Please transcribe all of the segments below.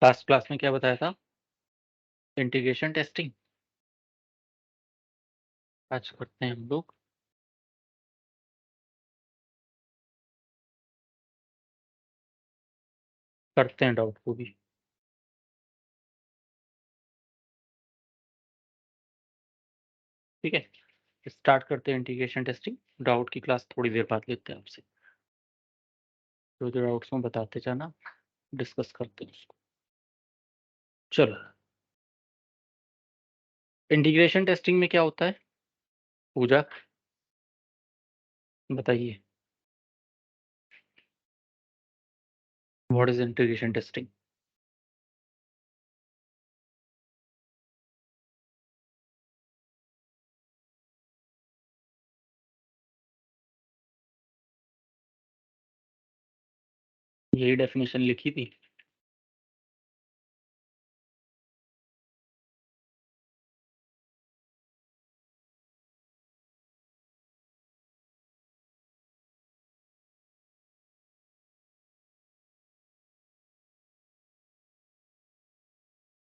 Last class में क्या बताया था? Integration testing. आज करते हैं हम लोग। करते हैं डाउट को भी। ठीक है, स्टार्ट करते हैं इंटीग्रेशन टेस्टिंग। डाउट की क्लास थोड़ी देर बाद लेते हैं आपसे। जो डाउट्स में बताते जाना, डिस्कस करते हैं उसको। चलो, इंटीग्रेशन टेस्टिंग में क्या होता है? पूजा, बताइए। What is integration testing? यही डेफिनेशन लिखी थी।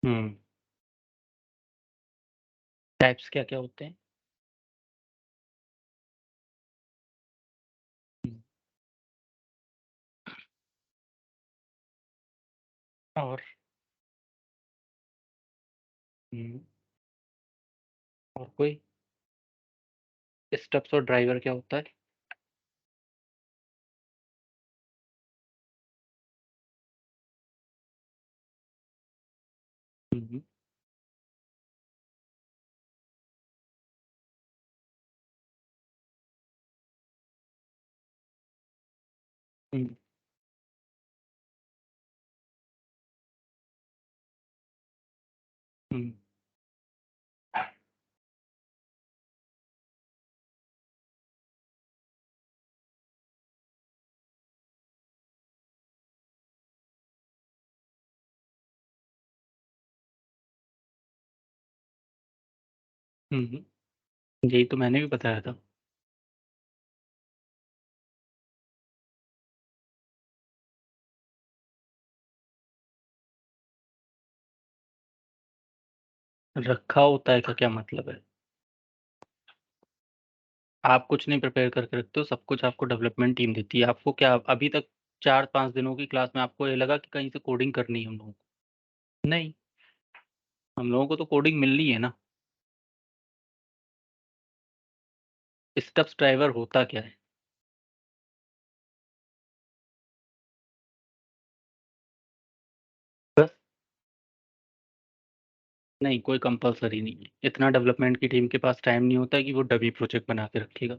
हम्म। टाइप्स क्या क्या होते हैं? हम्म, और हम्म, और कोई स्टेप्स और ड्राइवर क्या होता है? हम्म, हम्म, हम्म, हम्म। यही तो मैंने भी बताया था। रखा होता है का क्या मतलब है? आप कुछ नहीं प्रिपेयर करके रखते हो, सब कुछ आपको डेवलपमेंट टीम देती है। आपको क्या अभी तक 4-5 दिनों की क्लास में आपको ये लगा कि कहीं से कोडिंग करनी है हम लोगों को? नहीं, हम लोगों को तो कोडिंग मिलनी है ना। स्टब्स ड्राइवर होता क्या है? बस। नहीं, कोई कंपलसरी नहीं है। इतना डेवलपमेंट की टीम के पास टाइम नहीं होता है कि वो डमी प्रोजेक्ट बना के रखेगा।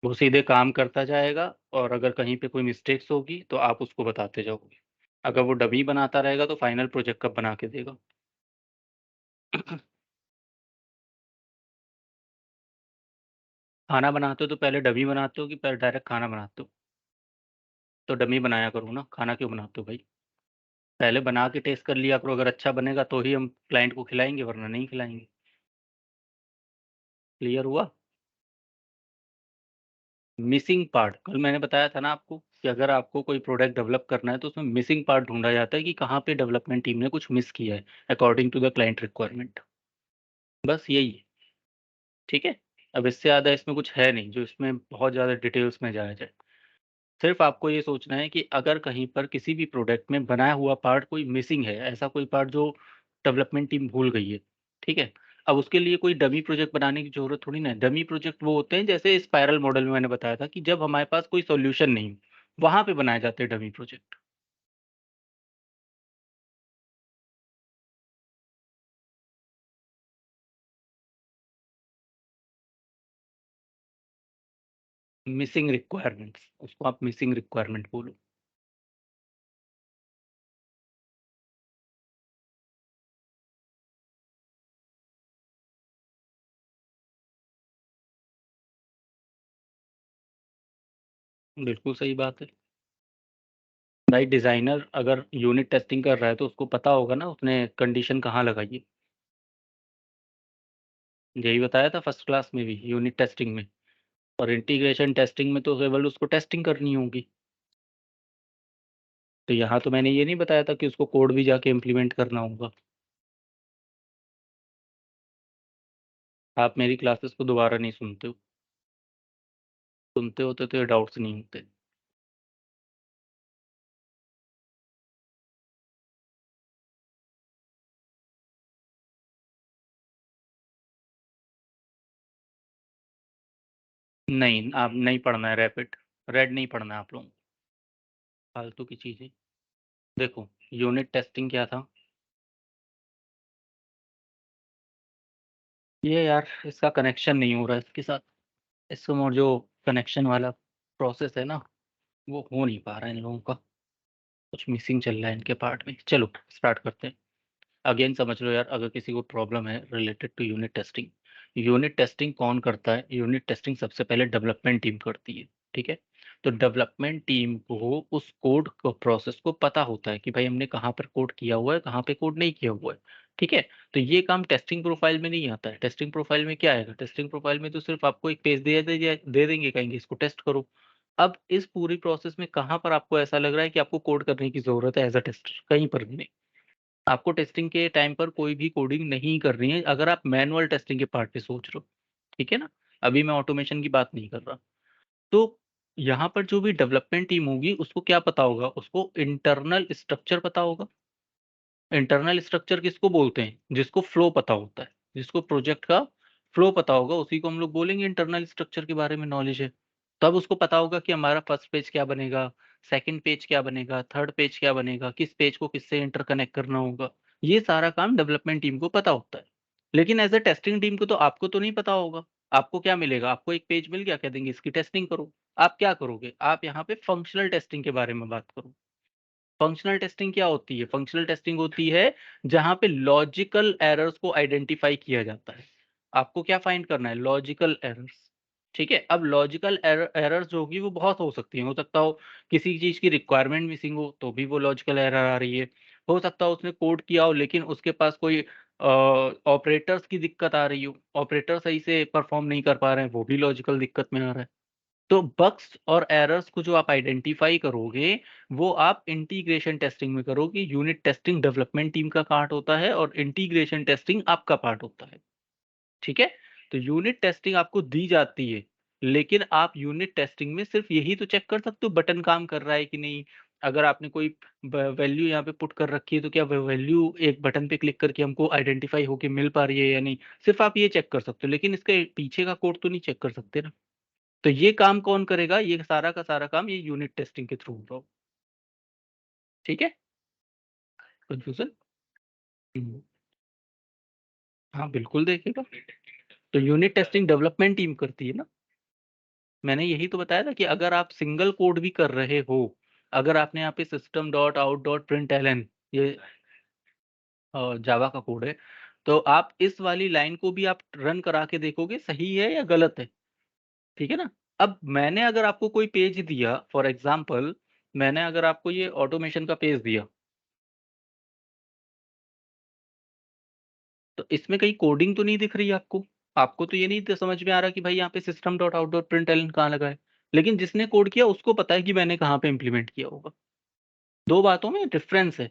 वो सीधे काम करता जाएगा, और अगर कहीं पे कोई मिस्टेक्स होगी तो आप उसको बताते जाओगे। अगर वो डमी बनाता रहेगा तो फाइनल प्रोजेक्ट कब बना के देगा? खाना बनाते हो तो पहले डमी बनाते हो कि पहले डायरेक्ट खाना बनाते हो? तो डमी बनाया करो ना, खाना क्यों बनाते हो भाई? पहले बना के टेस्ट कर लिया करो, अगर अच्छा बनेगा तो ही हम क्लाइंट को खिलाएंगे, वरना नहीं खिलाएंगे। क्लियर हुआ? मिसिंग पार्ट कल मैंने बताया था ना आपको, कि अगर आपको कोई प्रोडक्ट डेवलप करना है तो उसमें मिसिंग पार्ट ढूंढा जाता है कि कहाँ पे डेवलपमेंट टीम ने कुछ मिस किया है, according to the client requirement. बस यही है। ठीक है। अब इससे ज़्यादा इसमें कुछ है नहीं जो इसमें बहुत ज़्यादा डिटेल्स में जाया जाए। सिर्फ आपको ये सोचना है कि अगर कहीं पर किसी भी प्रोडक्ट में बनाया हुआ पार्ट कोई मिसिंग है, ऐसा कोई पार्ट जो डेवलपमेंट टीम भूल गई है, ठीक है। अब उसके लिए कोई डमी प्रोजेक्ट बनाने की जरूरत थोड़ी ना है। डमी प्रोजेक्ट वो होते हैं जैसे स्पाइरल मॉडल में मैंने बताया था, कि जब हमारे पास कोई सॉल्यूशन नहीं हो, वहां पे बनाए जाते हैं डमी प्रोजेक्ट। मिसिंग रिक्वायरमेंट्स, उसको आप मिसिंग रिक्वायरमेंट बोलो। बिल्कुल सही बात है। भाई डिजाइनर अगर यूनिट टेस्टिंग कर रहा है तो उसको पता होगा ना उसने कंडीशन कहाँ लगाई है। यही बताया था फर्स्ट क्लास में भी, यूनिट टेस्टिंग में। और इंटीग्रेशन टेस्टिंग में तो केवल उसको टेस्टिंग करनी होगी। तो यहाँ तो मैंने ये नहीं बताया था कि उसको कोड भी जाके इम्प्लीमेंट करना होगा। आप मेरी क्लासेस को दोबारा नहीं सुनते हो, सुनते होते तो ये डाउट्स नहीं होते। नहीं, आप नहीं पढ़ना है रैपिड, रेड नहीं पढ़ना है आप लोगों को, फालतू की चीज़ें। देखो, यूनिट टेस्टिंग क्या था? ये यार इसका कनेक्शन नहीं हो रहा है इसके साथ। इसको जो कनेक्शन वाला प्रोसेस है ना, वो हो नहीं पा रहा है इन लोगों का, कुछ मिसिंग चल रहा है इनके पार्ट में। चलो स्टार्ट करते हैं। अगेन समझ लो यार, अगर किसी को प्रॉब्लम है related to unit testing, unit testing कौन करता है? यूनिट टेस्टिंग सबसे पहले डेवलपमेंट टीम करती है, ठीक है? तो डेवलपमेंट टीम को उस कोड को प्रोसेस को पता होता है कि भाई हमने कहाँ पर कोड किया हुआ है, कहाँ पे कोड नहीं किया हुआ है, ठीक है? तो ये काम टेस्टिंग प्रोफाइल में नहीं आता है। टेस्टिंग प्रोफाइल में क्या आएगा? टेस्टिंग प्रोफाइल में तो सिर्फ आपको एक पेज दे देंगे, कहेंगे इसको टेस्ट करो। अब इस पूरी प्रोसेस में कहाँ पर आपको ऐसा लग रहा है कि आपको कोड करने की जरूरत है एज अ टेस्टर? कहीं पर भी नहीं। आपको टेस्टिंग के टाइम पर कोई भी कोडिंग नहीं करनी है, अगर आप मैनुअल टेस्टिंग के पार्ट पे सोच रहे हो, ठीक है ना? अभी मैं ऑटोमेशन की बात नहीं कर रहा। तो यहाँ पर जो भी डेवलपमेंट टीम होगी उसको क्या पता होगा? उसको इंटरनल स्ट्रक्चर पता होगा। इंटरनल स्ट्रक्चर किसको बोलते हैं? जिसको फ्लो पता होता है, जिसको प्रोजेक्ट का फ्लो पता होगा उसी को हम लोग बोलेंगे इंटरनल स्ट्रक्चर के बारे में नॉलेज है। तब उसको पता होगा कि हमारा फर्स्ट पेज क्या बनेगा, सेकंड पेज क्या बनेगा, थर्ड पेज क्या बनेगा, किस पेज को किससे इंटरकनेक्ट करना होगा। ये सारा काम डेवलपमेंट टीम को पता होता है। लेकिन एज ए टेस्टिंग टीम को तो आपको तो नहीं पता होगा। आपको क्या मिलेगा? आपको एक पेज मिल गया, कह देंगे इसकी टेस्टिंग करो। आप क्या करोगे? आप यहाँ पे फंक्शनल टेस्टिंग के बारे में बात करो। फंक्शनल टेस्टिंग क्या होती है? फंक्शनल टेस्टिंग होती है जहां पे लॉजिकल एरर्स को आइडेंटिफाई किया जाता है। आपको क्या फाइंड करना है? लॉजिकल एरर्स, ठीक है? अब लॉजिकल एरर्स जो होगी वो बहुत हो सकती है। हो सकता हो किसी चीज की रिक्वायरमेंट मिसिंग हो तो भी वो लॉजिकल एरर आ रही है। हो सकता हो उसने कोड किया हो लेकिन उसके पास कोई ऑपरेटर्स की दिक्कत आ रही हो, ऑपरेटर सही से परफॉर्म नहीं कर पा रहे हैं, वो भी लॉजिकल दिक्कत में आ रहा है। तो बग्स और एरर्स को जो आप आइडेंटिफाई करोगे वो आप इंटीग्रेशन टेस्टिंग में करोगे। यूनिट टेस्टिंग डेवलपमेंट टीम का पार्ट होता है और इंटीग्रेशन टेस्टिंग आपका पार्ट होता है, ठीक है? तो यूनिट टेस्टिंग आपको दी जाती है, लेकिन आप यूनिट टेस्टिंग में सिर्फ यही तो चेक कर सकते हो बटन काम कर रहा है कि नहीं। अगर आपने कोई वैल्यू यहाँ पे पुट कर रखी है तो क्या वैल्यू एक बटन पे क्लिक करके हमको आइडेंटिफाई होके मिल पा रही है या नहीं, सिर्फ आप ये चेक कर सकते हो, लेकिन इसके पीछे का कोड तो नहीं चेक कर सकते ना। तो ये काम कौन करेगा? ये सारा का सारा काम ये यूनिट टेस्टिंग के थ्रू होगा, ठीक है? कंफ्यूजन? हाँ बिल्कुल देखेगा। तो यूनिट टेस्टिंग डेवलपमेंट टीम करती है ना। मैंने यही तो बताया था कि अगर आप सिंगल कोड भी कर रहे हो, अगर आपने यहाँ पे system dot out dot println, ये जावा का कोड है, तो आप इस वाली लाइन को भी आप रन करा के देखोगे सही है या गलत है, ठीक है ना? अब मैंने अगर आपको कोई पेज दिया, फॉर एग्जाम्पल मैंने अगर आपको ये ऑटोमेशन का पेज दिया, तो इसमें कहीं कोडिंग तो नहीं दिख रही है आपको। आपको तो ये नहीं समझ में आ रहा कि भाई यहाँ पे system dot out dot println कहाँ लगा है। लेकिन जिसने कोड किया उसको पता है कि मैंने कहाँ पे इंप्लीमेंट किया होगा। दो बातों में डिफरेंस है।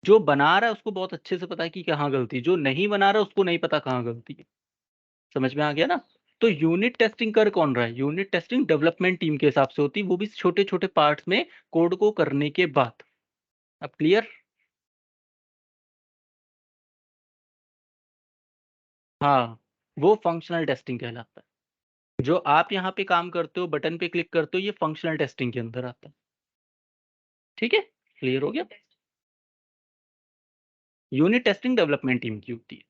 जो बना रहा है उसको बहुत अच्छे से पता है कि कहाँ गलती, जो नहीं बना रहा है उसको नहीं पता कहाँ गलती है। समझ में आ गया ना? तो यूनिट टेस्टिंग कर कौन रहा है? यूनिट टेस्टिंग डेवलपमेंट टीम के हिसाब से होती है, वो भी छोटे छोटे पार्ट्स में कोड को करने के बाद। अब क्लियर? हाँ, वो फंक्शनल टेस्टिंग कहलाता है। जो आप यहाँ पे काम करते हो, बटन पे क्लिक करते हो, ये फंक्शनल टेस्टिंग के अंदर आता है, ठीक है? क्लियर हो गया? यूनिट टेस्टिंग डेवलपमेंट टीम की होती है।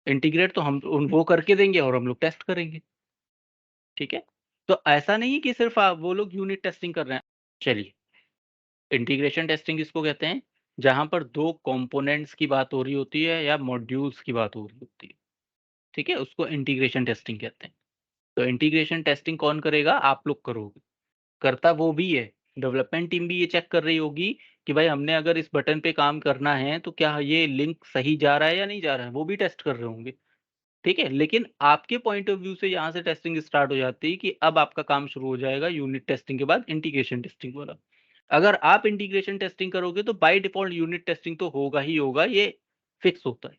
इंटीग्रेट तो हम वो करके देंगे और हम लोग टेस्ट करेंगे, ठीक है? तो ऐसा नहीं है कि सिर्फ वो लोग यूनिट टेस्टिंग कर रहे हैं। चलिए, इंटीग्रेशन टेस्टिंग किसको कहते हैं? जहां पर दो कंपोनेंट्स की बात हो रही होती है या मॉड्यूल्स की बात हो रही होती है, ठीक है? उसको इंटीग्रेशन टेस्टिंग कहते हैं। तो इंटीग्रेशन टेस्टिंग कौन करेगा? आप लोग करोगे। करता वो भी है। डेवलपमेंट टीम भी ये चेक कर रही होगी कि भाई हमने अगर इस बटन पे काम करना है तो क्या ये लिंक सही जा रहा है या नहीं जा रहा है, वो भी टेस्ट कर रहे होंगे। ठीक है? लेकिन आपके पॉइंट ऑफ व्यू से यहाँ से टेस्टिंग स्टार्ट हो जाती है कि अब आपका काम शुरू हो जाएगा यूनिट टेस्टिंग के बाद इंटीग्रेशन टेस्टिंग वाला। अगर आप इंटीग्रेशन टेस्टिंग करोगे तो बाय डिफ़ॉल्ट यूनिट टेस्टिंग तो होगा ही होगा, ये फिक्स होता है।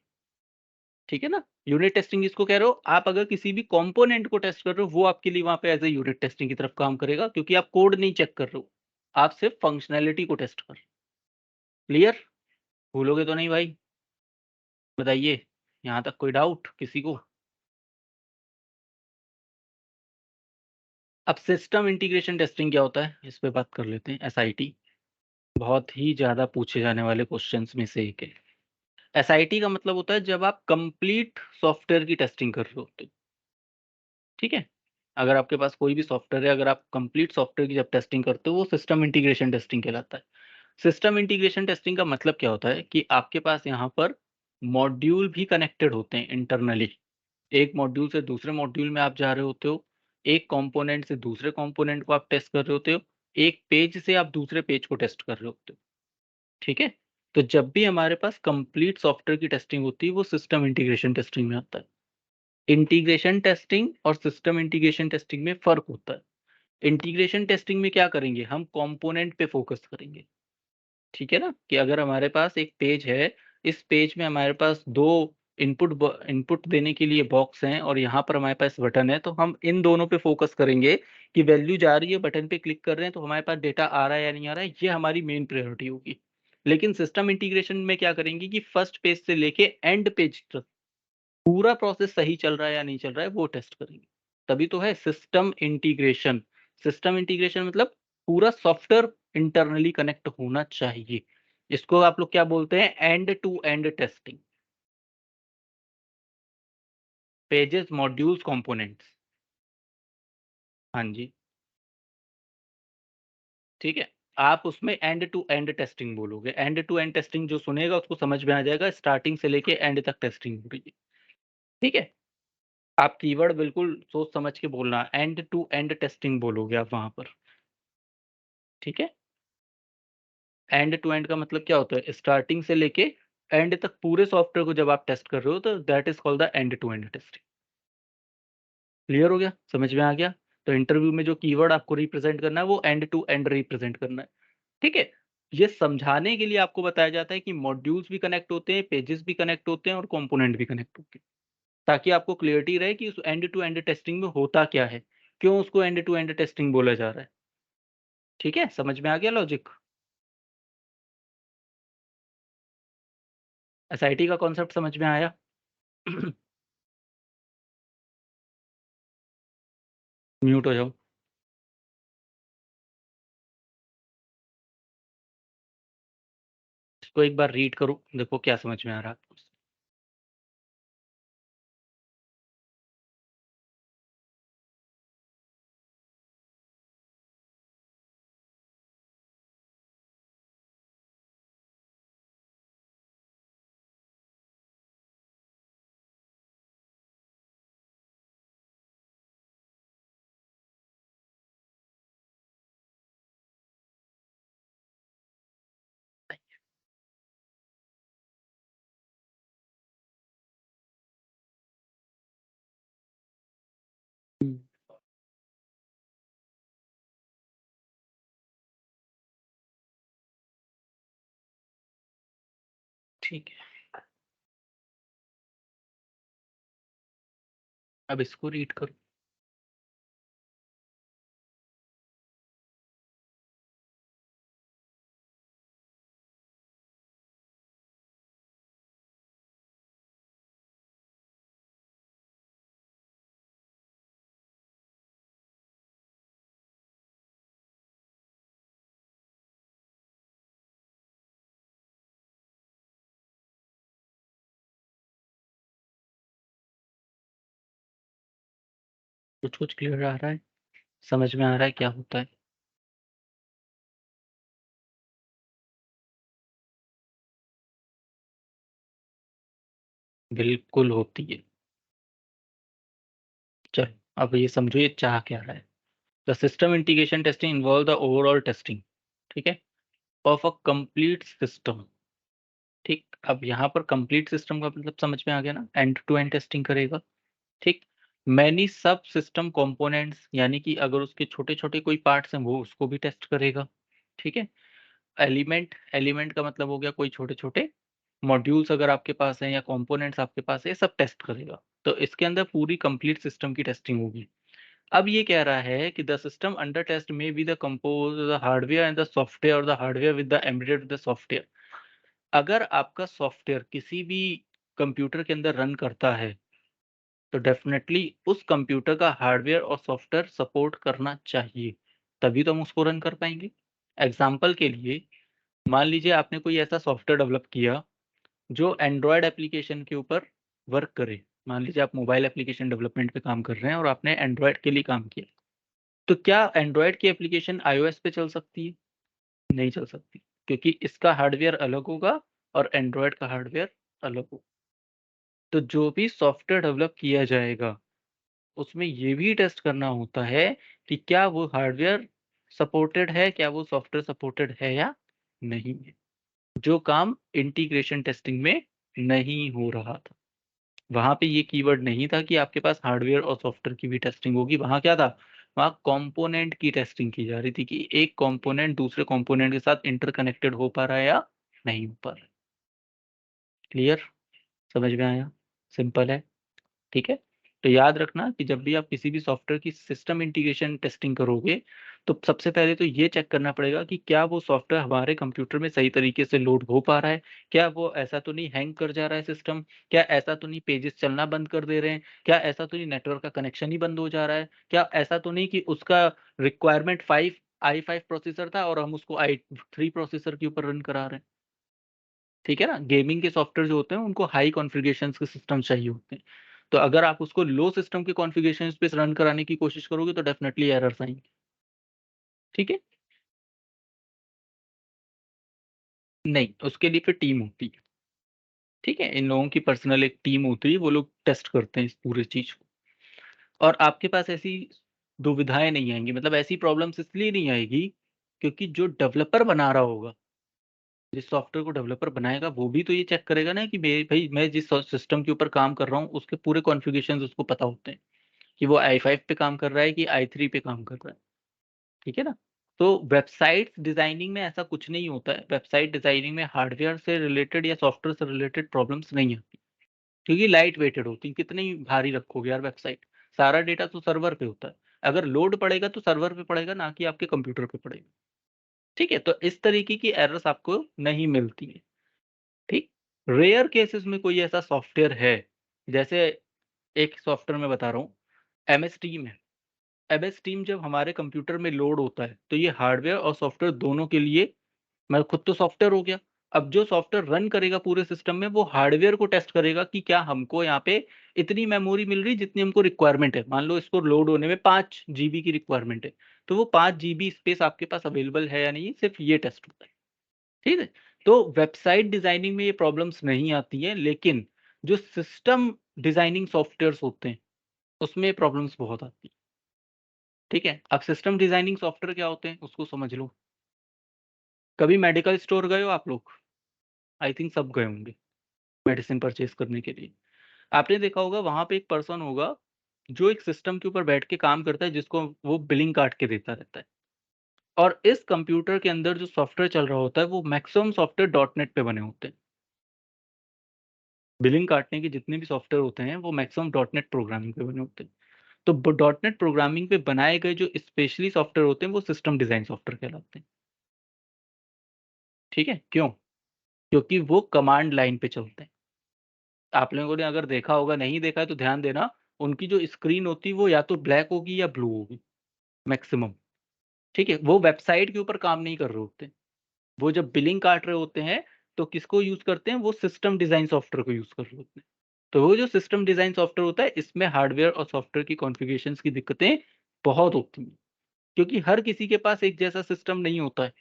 ठीक है ना? यूनिट टेस्टिंग इसको कह रहे हो, आप अगर किसी भी कंपोनेंट को टेस्ट कर रहे हो, वो आपके लिए वहाँ पे एज़ अ यूनिट टेस्टिंग की तरफ काम करेगा, क्योंकि आप कोड नहीं चेक कर रहे हो, आप सिर्फ फंक्शनैलिटी को टेस्ट कर रहे हो। क्लियर? भूलोगे तो नहीं भाई? बताइए, यहाँ तक कोई डाउट किसी को? अब सिस्टम इंटीग्रेशन टेस्टिंग क्या होता है, इस पे बात कर लेते हैं। एसआईटी बहुत ही ज़्यादा पूछे जाने वाले क्वेश्चंस में से एक है। एसआईटी का मतलब होता है जब आप कंप्लीट सॉफ्टवेयर की टेस्टिंग कर रहे होते हो, ठीक है? अगर आपके पास कोई भी सॉफ्टवेयर है, अगर आप कंप्लीट सॉफ्टवेयर की जब टेस्टिंग करते हो, वो सिस्टम इंटीग्रेशन टेस्टिंग कहलाता है। सिस्टम इंटीग्रेशन टेस्टिंग का मतलब क्या होता है कि आपके पास यहाँ पर मॉड्यूल भी कनेक्टेड होते हैं इंटरनली। एक मॉड्यूल से दूसरे मॉड्यूल में आप जा रहे होते हो, एक कंपोनेंट से दूसरे कंपोनेंट को आप टेस्ट कर रहे होते हो, एक पेज से आप दूसरे पेज को टेस्ट कर रहे होते हो, ठीक है? तो जब भी हमारे पास कंप्लीट सॉफ्टवेयर की टेस्टिंग होती है, वो सिस्टम इंटीग्रेशन टेस्टिंग में आता है। इंटीग्रेशन टेस्टिंग और सिस्टम इंटीग्रेशन टेस्टिंग में फ़र्क होता है। इंटीग्रेशन टेस्टिंग में क्या करेंगे, हम कंपोनेंट पे फ़ोकस करेंगे, ठीक है ना? कि अगर हमारे पास एक पेज है, इस पेज में हमारे पास 2 इनपुट देने के लिए बॉक्स हैं और यहाँ पर हमारे पास बटन है, तो हम इन दोनों पे फ़ोकस करेंगे कि वैल्यू जा रही है, बटन पे क्लिक कर रहे हैं, तो हमारे पास डेटा आ रहा है या नहीं आ रहा है, ये हमारी मेन प्रायोरिटी होगी। लेकिन सिस्टम इंटीग्रेशन में क्या करेंगे कि फर्स्ट पेज से लेके एंड पेज तक पूरा प्रोसेस सही चल रहा है या नहीं चल रहा है, वो टेस्ट करेंगे। तभी तो है सिस्टम इंटीग्रेशन। सिस्टम इंटीग्रेशन मतलब पूरा सॉफ्टवेयर इंटरनली कनेक्ट होना चाहिए। इसको आप लोग क्या बोलते हैं? End to end testing. Pages, modules, components. हाँ जी, ठीक है। आप उसमें एंड टू एंड टेस्टिंग बोलोगे। एंड टू एंड टेस्टिंग जो सुनेगा उसको समझ में आ जाएगा स्टार्टिंग से लेके एंड तक टेस्टिंग हो रही है। ठीक है? आप कीवर्ड बिल्कुल सोच समझ के बोलना, एंड टू एंड टेस्टिंग बोलोगे आप वहाँ पर। ठीक है? एंड टू एंड का मतलब क्या होता है? स्टार्टिंग से लेके एंड तक पूरे सॉफ्टवेयर को जब आप टेस्ट कर रहे हो, तो that is called the end to end testing. Clear हो गया? समझ में आ गया? तो इंटरव्यू में जो कीवर्ड आपको रिप्रेज़ेंट करना है, वो एंड टू एंड रिप्रेज़ेंट करना है। ठीक है? ये समझाने के लिए आपको बताया जाता है कि मॉड्यूल्स भी कनेक्ट होते हैं, पेजेस भी कनेक्ट होते हैं और कंपोनेंट भी कनेक्ट होते हैं। ताकि आपको क्लैरिटी रहे कि उस एंड टू एंड टेस्टिंग में होता क्या है? क्यों उसको एंड टू एंड टेस्टिंग बोला जा रहा है? ठीक है? समझ में आ गया लॉजिक? एसआईटी का कॉन्सेप्ट समझ में आया? म्यूट हो जाओ। इसको एक बार रीड करो, देखो क्या समझ में आ रहा है आपको? हुँ, ठीक है। अब इसको रीड करो। कुछ-कुछ क्लियर आ रहा है? समझ में आ रहा है क्या होता है? बिल्कुल होती है। चलो, अब ये समझो ये चाह क्या रहा है? The system integration testing involve the overall testing, ठीक है? ऑफ अ कंप्लीट सिस्टम, ठीक? अब यहाँ पर कंप्लीट सिस्टम का मतलब समझ में आ गया ना, एंड टू एंड टेस्टिंग करेगा। ठीक, मैनी सब सिस्टम कंपोनेंट्स, यानी कि अगर उसके छोटे छोटे कोई पार्ट्स हैं वो उसको भी टेस्ट करेगा। ठीक है, एलिमेंट, एलिमेंट का मतलब हो गया कोई छोटे छोटे मॉड्यूल्स अगर आपके पास हैं या कंपोनेंट्स आपके पास है, सब टेस्ट करेगा। तो इसके अंदर पूरी कंप्लीट सिस्टम की टेस्टिंग होगी। अब ये कह रहा है कि द सिस्टम अंडर टेस्ट में be the compose the hardware and the software, और the hardware with the embedded the software. अगर आपका सॉफ्टवेयर किसी भी कंप्यूटर के अंदर रन करता है तो डेफिनेटली उस कंप्यूटर का हार्डवेयर और सॉफ्टवेयर सपोर्ट करना चाहिए, तभी तो हम उसको रन कर पाएंगे। एग्जाम्पल के लिए मान लीजिए आपने कोई ऐसा सॉफ्टवेयर डेवलप किया जो एंड्रॉयड एप्लीकेशन के ऊपर वर्क करे। मान लीजिए आप मोबाइल एप्लीकेशन डेवलपमेंट पे काम कर रहे हैं और आपने एंड्रॉयड के लिए काम किया, तो क्या एंड्रॉयड की एप्लीकेशन आईओएस पे चल सकती है? नहीं चल सकती, क्योंकि इसका हार्डवेयर अलग होगा और एंड्रॉयड का हार्डवेयर अलग होगा। तो जो भी सॉफ्टवेयर डेवलप किया जाएगा उसमें ये भी टेस्ट करना होता है कि क्या वो हार्डवेयर सपोर्टेड है, क्या वो सॉफ्टवेयर सपोर्टेड है या नहीं है। जो काम इंटीग्रेशन टेस्टिंग में नहीं हो रहा था, वहां पे ये कीवर्ड नहीं था कि आपके पास हार्डवेयर और सॉफ्टवेयर की भी टेस्टिंग होगी। वहां क्या था, वहां कंपोनेंट की टेस्टिंग की जा रही थी कि एक कंपोनेंट दूसरे कंपोनेंट के साथ इंटरकनेक्टेड हो पा रहा है या नहीं हो पा रहा है। क्लियर, समझ में आया? सिंपल है। ठीक है, तो याद रखना कि जब भी आप किसी भी सॉफ्टवेयर की सिस्टम इंटीग्रेशन टेस्टिंग करोगे तो सबसे पहले तो ये चेक करना पड़ेगा कि क्या वो सॉफ्टवेयर हमारे कंप्यूटर में सही तरीके से लोड हो पा रहा है, क्या वो ऐसा तो नहीं हैंग कर जा रहा है सिस्टम, क्या ऐसा तो नहीं पेजेस चलना बंद कर दे रहे हैं, क्या ऐसा तो नहीं नेटवर्क का कनेक्शन ही बंद हो जा रहा है, क्या ऐसा तो नहीं कि उसका रिक्वायरमेंट 5 i5 प्रोसेसर था और हम उसको i3 प्रोसेसर के ऊपर रन करा रहे हैं। ठीक है ना, गेमिंग के सॉफ्टवेयर जो होते हैं उनको हाई कॉन्फ़िगरेशंस के सिस्टम चाहिए होते हैं। तो अगर आप उसको लो सिस्टम के कॉन्फ़िगरेशंस पे रन कराने की कोशिश करोगे तो डेफिनिटली एरर्स आएँगी। ठीक है? नहीं, उसके लिए फिर टीम होती है। ठीक है? इन लोगों की पर्सनल एक टीम होती है, वो लोग टेस्ट करते हैं इस पूरे चीज़ को। और आपके पास ऐसी दुविधाएँ नहीं आएँगी, मतलब ऐसी प्रॉब्लम्स इसलिए नहीं आएगी क्योंकि जो डेवलपर बना रहा होगा, जिस सॉफ्टवेयर को डेवलपर बनाएगा वो भी तो ये चेक करेगा ना कि भई मैं जिस सिस्टम के ऊपर काम कर रहा हूँ उसके पूरे कॉन्फ़िगरेशंस उसको पता होते हैं। कि वो i5 पे काम कर रहा है कि i3 पे काम कर रहा है, ठीक है ना? तो वेबसाइट डिज़ाइनिंग में ऐसा कुछ नहीं होता है। वेबसाइट डिज़ाइनिंग में हार्डवेयर से रिलेटेड या सॉफ्टवेयर से रिलेटेड प्रॉब्लम्स नहीं आती, क्योंकि लाइट वेटेड होती हैं। कितनी भारी रखोगे यार वेबसाइट? सारा डेटा तो सर्वर पे होता है। अगर लोड पड़ेगा तो सर्वर पे पड़ेगा, ना कि आपके कंप्यूटर पे पड़ेगा। ठीक है? तो इस तरीके की एरर्स आपको नहीं मिलती है, ठीक? रेयर केसेस में कोई ऐसा सॉफ्टवेयर है, जैसे एक सॉफ्टवेयर मैं बता रहा हूँ, एमएस टीम है। एमएस टीम जब हमारे कंप्यूटर में लोड होता है, तो ये हार्डवेयर और सॉफ्टवेयर दोनों के लिए, मैं खुद तो सॉफ्टवेयर हो गया, अब जो सॉफ्टवेयर रन करेगा पूरे सिस्टम में, वो हार्डवेयर को टेस्ट करेगा कि क्या हमको यहाँ पे इतनी मेमोरी मिल रही जितनी हमको रिक्वायरमेंट है। मान लो इसको लोड होने में 5 जीबी की रिक्वायरमेंट है, तो वो 5 जीबी स्पेस आपके पास अवेलेबल है या नहीं, सिर्फ ये टेस्ट होता है। ठीक है? तो वेबसाइट डिज़ाइनिंग में ये प्रॉब्लम्स नहीं आती हैं, लेकिन जो सिस्टम डिज़ाइनिंग सॉफ्टवेयर्स होते हैं, उसमें प्रॉब्लम्स बहुत आती हैं। ठीक है? अब सिस्टम डिज़ाइनिंग सॉफ्टवेयर क्या होते हैं, उसको समझ लो। कभी मेडिकल स्टोर गए हो आप लोग? आई थिंक सब गए होंगे, मेडिसिन परचेज़ करने के लिए। आपने देखा होगा वहाँ पे एक पर्सन होगा, जो एक सिस्टम के ऊपर बैठ के काम करता है, जिसको वो बिलिंग काट के देता रहता है। और इस कंप्यूटर के अंदर जो सॉफ्टवेयर चल रहा होता है, वो मैक्सिमम सॉफ्टवेयर डॉट नेट पे बने होते हैं। बिलिंग काटने के जितने भी सॉफ्टवेयर होते हैं, वो मैक्सिमम डॉट नेट प्रोग्रामिंग पे बने होते हैं। तो ब डॉट नेट प्रोग्रामिंग पे बनाए गए जो स्पेशली सॉफ्टवेयर होते हैं, वो सिस्टम डिज़ाइन सॉफ्टवेयर कहलाते हैं। ठीक है? क्यों? क्योंकि वो कमांड लाइन पे चलते हैं। आप लोगों ने अगर देखा होगा, नहीं देखा है तो ध्यान देना, उनकी जो स्क्रीन होती है वो या तो ब्लैक होगी या ब्लू होगी मैक्सिमम। ठीक है? वो वेबसाइट के ऊपर काम नहीं कर रहे होते। वो जब बिलिंग काट रहे होते हैं, तो किसको यूज़ करते हैं? वो सिस्टम डिज़ाइन सॉफ्टवेयर को यूज़ कर रहे होते हैं। तो वो जो सिस्टम डिज़ाइन सॉफ्टवेयर होता है, इसमें हार्डवेयर और सॉफ्टवेयर की कॉन्फ़िगरेशंस की दिक्कतें बहुत होती हैं, क्योंकि हर किसी के पास एक जैसा सिस्टम नहीं होता है।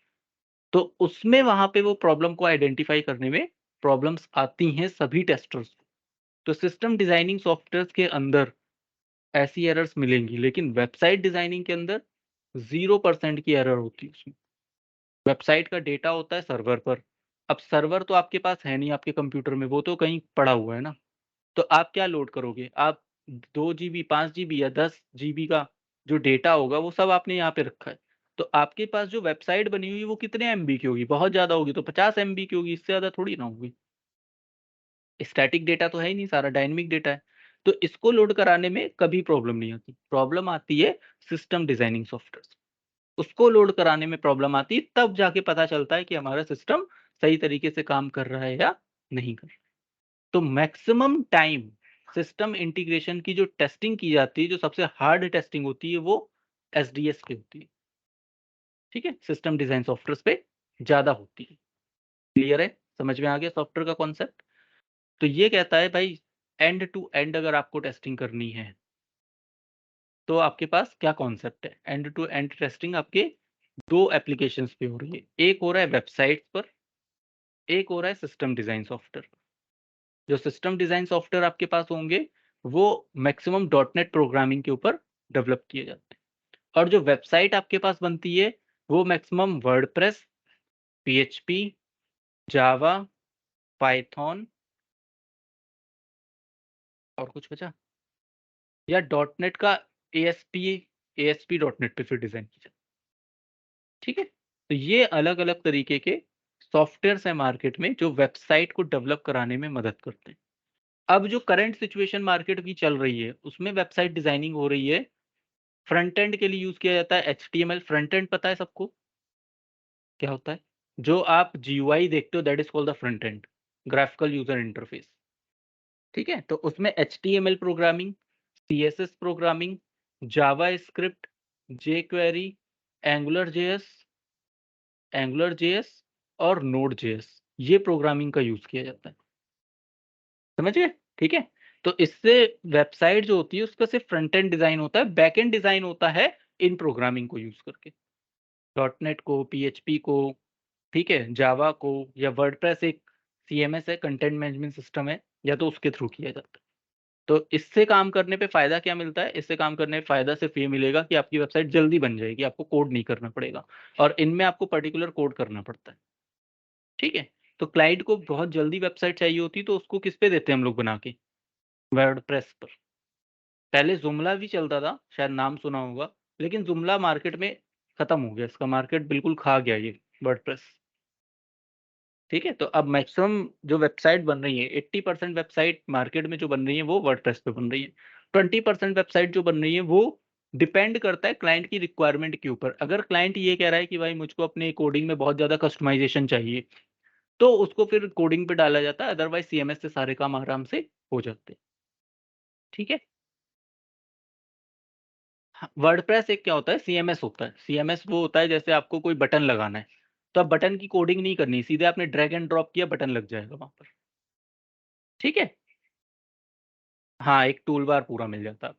तो उसमें वहाँ पे वो प्रॉब्लम को आइडेंटिफ़ाई करने में प्रॉब्लम्स आती हैं सभी टेस्टर्स को। तो सिस्टम डिज़ाइनिंग सॉफ्टवेयर्स के अंदर ऐसी एरर्स मिलेंगी, लेकिन वेबसाइट डिज़ाइनिंग के अंदर 0% की एरर होती है उसमें। वेबसाइट का डेटा होता है सर्वर पर, अब सर्वर तो आपके पास है नहीं आपके कंप्यूटर में, वो तो कहीं पड़ा हुआ है ना। तो आप क्या लोड करोगे? आप 2 जीबी, 5 जीबी या 10 जीबी का जो डेटा होगा वो सब आपने यहाँ पे रखा है। तो आपके पास जो वेबसाइट बनी हुई है वो कितने एमबी की होगी? बहुत ज़्यादा होगी, तो 50 एमबी की होगी, इससे ज़्यादा थोड़ी ना होगी। स्टैटिक डेटा तो है ही नहीं, सारा डायनामिक डेटा है। तो इसको लोड कराने में कभी प्रॉब्लम नहीं आती। प्रॉब्लम आती है सिस्टम डिज़ाइनिंग सॉफ्टवेयर। उसको लोड कराने में प्रॉब्लम आती है, तब जाके पता चलता है कि हमारा सिस्टम सही तरीके से काम कर रहा है या नहीं कर रहा। तो मैक्सिमम टाइम सिस्टम इंटीग्रेशन की जो टेस्टिंग की जाती है, जो सबसे हार्ड टेस्टिंग होती है, वो एसडीएस पे होती है। ठीक है? सिस्टम डिज़ाइन सॉफ्टवेयर्स पे ज़्यादा होती है। क्लियर है? समझ में आ गया सॉफ्टवेयर का कॉन्सेप्ट? तो ये कहता है भाई एंड टू एंड अगर आपको टेस्टिंग करनी है, तो आपके पास क्या कॉन्सेप्ट है? एंड टू एंड टेस्टिंग आपके 2 एप्लीकेशंस पे हो रही है। एक हो रहा है वेबसाइट पर, एक हो रहा है सिस्टम डिज़ाइन सॉफ्टवेयर। जो सिस्टम डिज़ाइन सॉफ्टवेयर आपके पास होंगे, वो मैक्सिमम डॉटनेट प्रोग्रामिंग के ऊपर डेवलप किए जाते हैं। और जो वेबसाइट आपके पास बनती है, वो मैक्सिमम वर्डप्रेस, पीएचपी, जावा, पाइथन और कुछ बचा? या डॉटनेट का एएसपी डॉटनेट पे फिर डिज़ाइन की जाती है। ठीक है? तो ये अलग-अलग तरीके के सॉफ्टवेयर्स हैं मार्केट में, जो वेबसाइट को डेवलप कराने में मदद करते हैं। अब जो करंट सिचुएशन मार्केट की चल रही है, उसमें वेबसाइट डिज़ाइनिंग हो रही है। फ्रंट एंड के लिए यूज़ किया जाता है एचटीएमएल। फ्रंट एंड पता है सबको, क्या होता है? जो आप जीयूआई देखते हो that is called the front end, graphical user interface. ठीक है? तो उसमें HTML programming, CSS programming, JavaScript, jQuery, angular JS, और नोड जेएस, ये प्रोग्रामिंग का यूज़ किया जाता है। समझ गए? ठीक है? तो इससे वेबसाइट जो होती है उसका सिर्फ़ फ्रंट एंड डिज़ाइन होता है, बैक एंड डिज़ाइन होता है इन प्रोग्रामिंग को यूज़ करके। डॉटनेट को, पीएचपी को, ठीक है? जावा को, या वर्डप्रेस एक सीएमएस है, कंटेंट मैनेजमेंट सिस्टम है, या तो उसके थ्रू किया जाता है। तो इससे काम करने पे फ़ायदा क्या मिलता है? इससे काम करने में फ़ायदा सिर्फ़ ये मिलेगा कि आपकी वेबसाइट जल्दी बन जाएगी, आपको कोड नहीं करना पड़ेगा, और इनमें आपको पर्टिकुलर कोड करना पड़ता है। ठीक है? तो क्लाइंट को बहुत जल्दी वेबसाइट चाहिए होती है, तो उसको किस पे देते हैं हम लोग बना के? वर्डप्रेस पर। पहले ज़ुमला भी चलता था, शायद नाम सुना होगा, लेकिन ज़ुमला मार्केट में खत्म हो गया, इसका मार्केट बिल्कुल खा गया ये वर्डप्रेस। ठीक है? तो अब मैक्सिमम जो वेबसाइट बन रही है, 80% वेबसाइट मार्केट में जो बन रही है, वो वर्डप्रेस पे बन रही है। 20% वेबसाइट जो बन रही है, वो डिपेंड करता है क्लाइंट की रिक्वायरमेंट के ऊपर। अगर क्लाइंट ये कह रहा है कि भाई मुझको अपने कोडिंग में बहुत ज़्यादा कस्टमाइज़ेशन चाहिए, तो उसको फिर कोडिंग पे डाला जाता है, अदरवाइज़ सीएमएस से सारे काम आराम से हो जाते हैं। ठीक है? हाँ, वर्डप्रेस एक क्या होता है, सीएमएस होता है। सीएमएस वो होता है जैसे आपको कोई बटन लगाना है, तो अब बटन की कोडिंग नहीं करनी, सीधे आपने ड्रैग एंड ड्रॉप किया, बटन लग जाएगा वहाँ पर। ठीक है? हाँ, एक टूल बार पूरा मिल जाता है।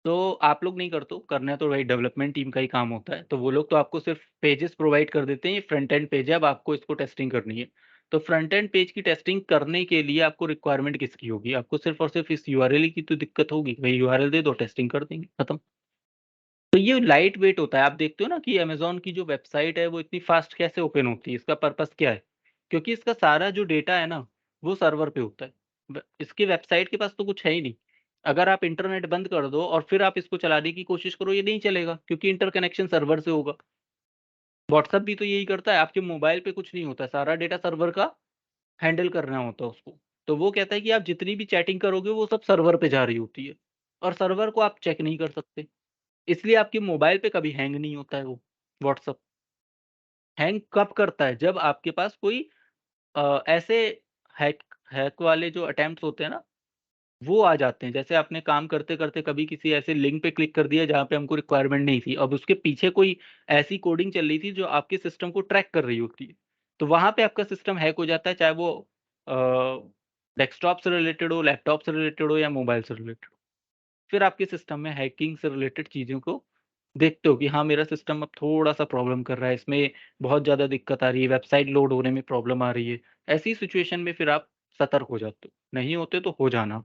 तो आप लोग नहीं करते हो, करना है तो भाई डेवलपमेंट टीम का ही काम होता है। तो वो लोग तो आपको सिर्फ़ पेजेज़ प्रोवाइड कर देते हैं, ये फ्रंट एंड पेज है, अब आपको इसको टेस्टिंग करनी है। तो फ्रंट एंड पेज की टेस्टिंग करने के लिए आपको रिक्वायरमेंट किसकी होगी? आपको सिर्फ़ और सिर्फ़ इस यूआरएल की तो दिक्कत होगी, भई यूआरएल दे दो, टेस्टिंग कर देंगे, खत्म। तो ये लाइट वेट होता है। आप देखते हो ना कि अमेज़न की जो वेबसाइट है वो इतनी फ़ास्ट कैसे ओपन होती है, इसका पर्पज़ क्या है? क्योंकि इसका सारा जो डेटा है ना, वो सर्वर पे होता है। व इसकी वेबसाइट के पास तो कुछ है ही नहीं। अगर आप इंटरनेट बंद कर दो और फिर आप इसको चलाने की कोशिश करो, ये नहीं चलेगा, क्योंकि इंटरकनेक्शन सर्वर से होगा। व्हाट्सएप भी तो यही करता है, आपके मोबाइल पे कुछ नहीं होता है, सारा डेटा सर्वर का हैंडल करना होता है उसको। तो वो कहता है कि आप जितनी भी चैटिंग करोगे वो सब सर्वर पे जा रही होती है, और सर्वर को आप चेक नहीं कर सकते। इसलिए आपके मोबाइल पे कभी हैंग नहीं होता है वो व्हाट्सएप। हैंग कब करता है? जब आपके पास कोई ऐसे हैक हैक वाले जो अटेम्प्ट्स होते हैं ना, वो आ जाते हैं। जैसे आपने काम करते-करते कभी किसी ऐसे लिंक पे क्लिक कर दिया जहाँ पे हमको रिक्वायरमेंट नहीं थी। अब उसके पीछे कोई ऐसी कोडिंग चल रही थी जो आपके सिस्टम को ट्रैक कर रही होती है। तो वहाँ पे आपका सिस्टम हैक हो जाता है, चाहे वो अ, डेस्कटॉप से रिलेटेड हो, लैपटॉप से रिलेटेड हो, या मोबाइल से रिलेटेड हो। फिर आपके सिस्टम में हैकिंग से रिलेटेड चीज़ों को देखते हो कि हाँ, मेरा सिस्टम अब थोड़ा-सा प्रॉब्लम कर रहा है, इसमें बहुत ज़्यादा दिक्कत आ रही है, वेबसाइट लोड होने में प्रॉब्लम आ रही है। ऐसी सिचुएशन में फिर आप सतर्क हो जाते हो, नहीं होते तो हो जाना,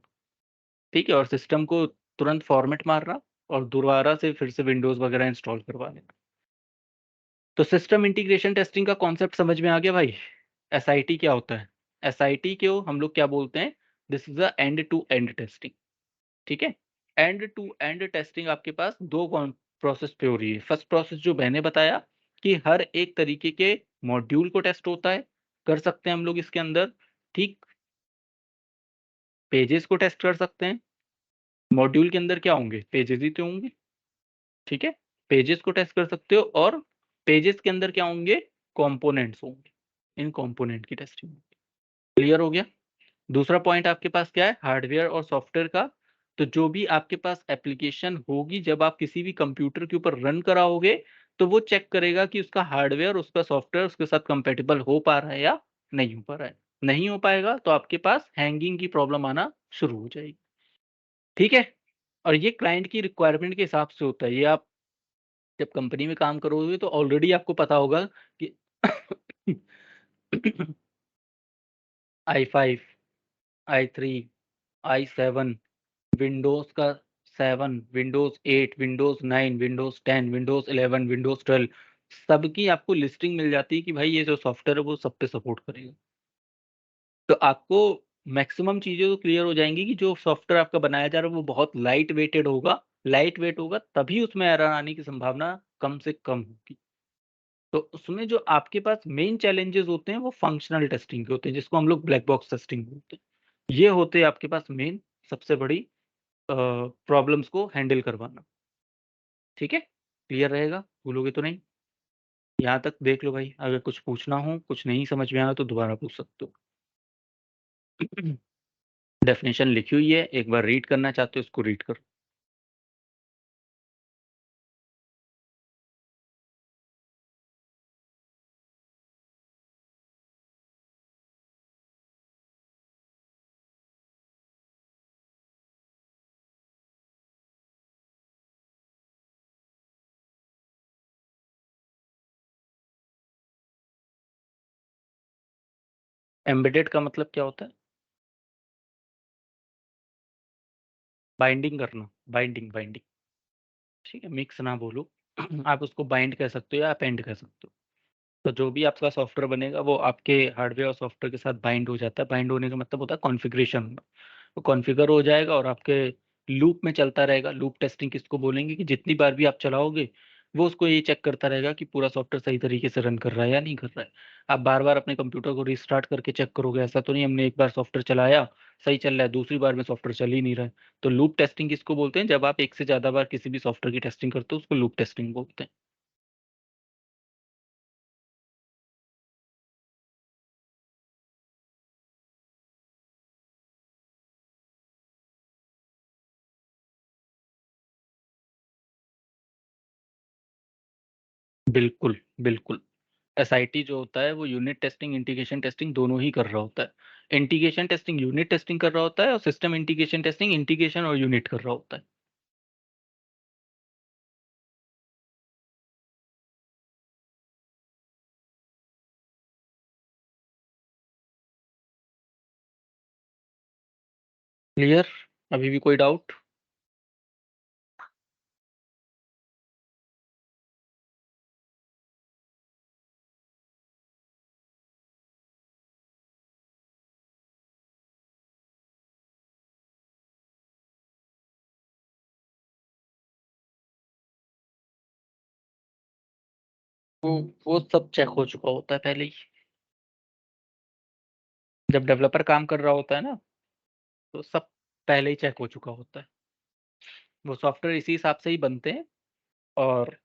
ठीक है? और सिस्टम को तुरंत फॉर्मेट मारना और दोबारा से फिर से विंडोज़ वगैरह इंस्टॉल करवा लेना। तो सिस्टम इंटीग्रेशन टेस्टिंग का कॉन्सेप्ट समझ में आ गया भाई। एसआईटी क्या होता है? एसआईटी को हम लोग क्या बोलते हैं? This is a end to end testing. ठीक है, एंड टू एंड टेस्टिंग आपके पास दो प्रोसेस पे हो रही है। फर्स्ट प्रोसेस जो मैंने बताया कि हर एक तरीके के मॉड्यूल को टेस्ट होता है, कर सकते हैं हम लोग इसके अंदर। ठीक, पेजेस को टेस्ट कर सकते हैं। मॉड्यूल के अंदर क्या होंगे? पेजेस ही तो होंगे। ठीक है, पेजेस को टेस्ट कर सकते हो, और पेजेस के अंदर क्या होंगे? कंपोनेंट्स होंगे। इन कंपोनेंट की टेस्टिंग। क्लियर हो गया? दूसरा पॉइंट आपके पास क्या है? हार्डवेयर और सॉफ्टवेयर का। तो जो भी आपके पास एप्लीकेशन होगी, जब आप किसी भी कंप्यूटर के ऊपर रन कराओगे, तो वो चेक करेगा कि उसका हार्डवेयर, उसका सॉफ्टवेयर उसके साथ कंपेटेबल हो पा रहा है या नहीं हो पा रहा है। नहीं हो पाएगा तो आपके पास हैंगिंग की प्रॉब्लम आना शुरू हो जाएगी। ठीक है, और ये क्लाइंट की रिक्वायरमेंट के हिसाब से होता है। ये आप जब कंपनी में काम करोगे तो ऑलरेडी आपको पता होगा कि i5, i3, i7, विंडोज का 7, Windows 8, Windows 9, Windows 10, Windows 11, Windows 12, सबकी आपको लिस्टिंग मिल जाती है कि भाई ये जो सॉफ्टवेयर है वो सब पे सपोर्ट करेगा। तो आपको मैक्सिमम चीजें तो क्लियर हो जाएंगी कि जो सॉफ्टवेयर आपका बनाया जा रहा है वो बहुत लाइट वेटेड होगा। लाइट वेट होगा तभी उसमें एरर आने की संभावना कम से कम होगी। तो उसमें जो आपके पास मेन चैलेंजेस होते हैं वो फंक्शनल टेस्टिंग के होते हैं, जिसको हम लोग ब्लैक बॉक्स टेस्टिंग बोलते हैं। ये होते हैं आपके पास मेन सबसे बड़ी प्रॉब्लम्स को हैंडल करवाना। ठीक है, क्लियर रहेगा? भूलोगे तो नहीं? यहाँ तक देख लो भाई, अगर कुछ पूछना हो, कुछ नहीं समझ में आया तो दोबारा पूछ सकते हो। डेफिनेशन लिखी हुई है, एक बार रीड करना चाहते हो उसको रीड करो। एम्बेडेड का मतलब क्या होता है? बाइंडिंग करना, बाइंडिंग बाइंडिंग। ठीक है, मिक्स ना बोलो। आप उसको बाइंड कह सकते हो या अपेंड कह सकते हो। तो जो भी आपका सॉफ्टवेयर बनेगा वो आपके हार्डवेयर और सॉफ्टवेयर के साथ बाइंड हो जाता है। बाइंड होने का मतलब होता है कॉन्फ़िगरेशन। वो कॉन्फ़िगर हो जाएगा और आपके लूप में चलता रहेगा। लूप टेस्टिंग किसको बोलेंगे? कि जितनी बार भी आप चलाओगे, वो उसको ये चेक करता रहेगा कि पूरा सॉफ्टवेयर सही तरीके से रन कर रहा है या नहीं कर रहा है। आप बार-बार अपने कंप्यूटर को रीस्टार्ट करके चेक करोगे, ऐसा तो नहीं हमने एक बार सॉफ्टवेयर चलाया, सही चल रहा है, दूसरी बार में सॉफ्टवेयर चल ही नहीं रहा है। तो लूप टेस्टिंग किसको बोलते हैं? जब आप एक से ज़्यादा बार किसी भी सॉफ्टवेयर की टेस्टिंग करते हो, उसको लूप टेस्टिंग बोलते हैं। बिल्कुल, बिल्कुल। एसआईटी जो होता है वो यूनिट टेस्टिंग, इंटीग्रेशन टेस्टिंग दोनों ही कर रहा होता है। इंटीग्रेशन टेस्टिंग यूनिट टेस्टिंग कर रहा होता है, और सिस्टम इंटीग्रेशन टेस्टिंग इंटीग्रेशन और यूनिट कर रहा होता है। क्लियर? अभी भी कोई डाउट? वो वो सब चेक हो चुका होता है पहले ही। जब डेवलपर काम कर रहा होता है ना, तो सब पहले ही चेक हो चुका होता है। वो सॉफ्टवेयर इसी हिसाब से ही बनते हैं, और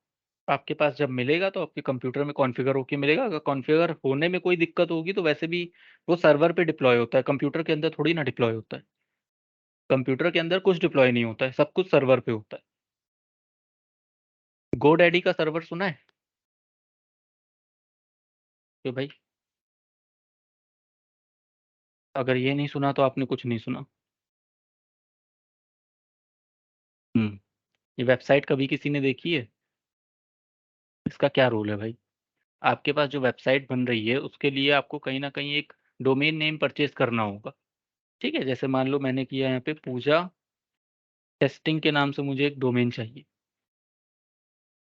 आपके पास जब मिलेगा तो आपके कंप्यूटर में कॉन्फ़िगर होके मिलेगा। अगर कॉन्फ़िगर होने में कोई दिक्कत होगी तो वैसे भी वो सर्वर पे डिप्लॉय होता है, कंप्यूटर के अंदर थोड़ी ना डिप्लॉय होता है। कंप्यूटर के अंदर कुछ डिप्लॉय नहीं होता है, सब कुछ सर्वर पे होता है। गोडैडी का सर्वर सुना है? कि भाई, अगर ये नहीं सुना तो आपने कुछ नहीं सुना। हुँ, ये वेबसाइट कभी किसी ने देखी है? इसका क्या रूल है भाई? आपके पास जो वेबसाइट बन रही है उसके लिए आपको कहीं न कहीं एक डोमेन नेम परचेज़ करना होगा। ठीक है? जैसे मान लो मैंने किया यहाँ पे पूजा टेस्टिंग के नाम से मुझे एक डोमेन चाहिए।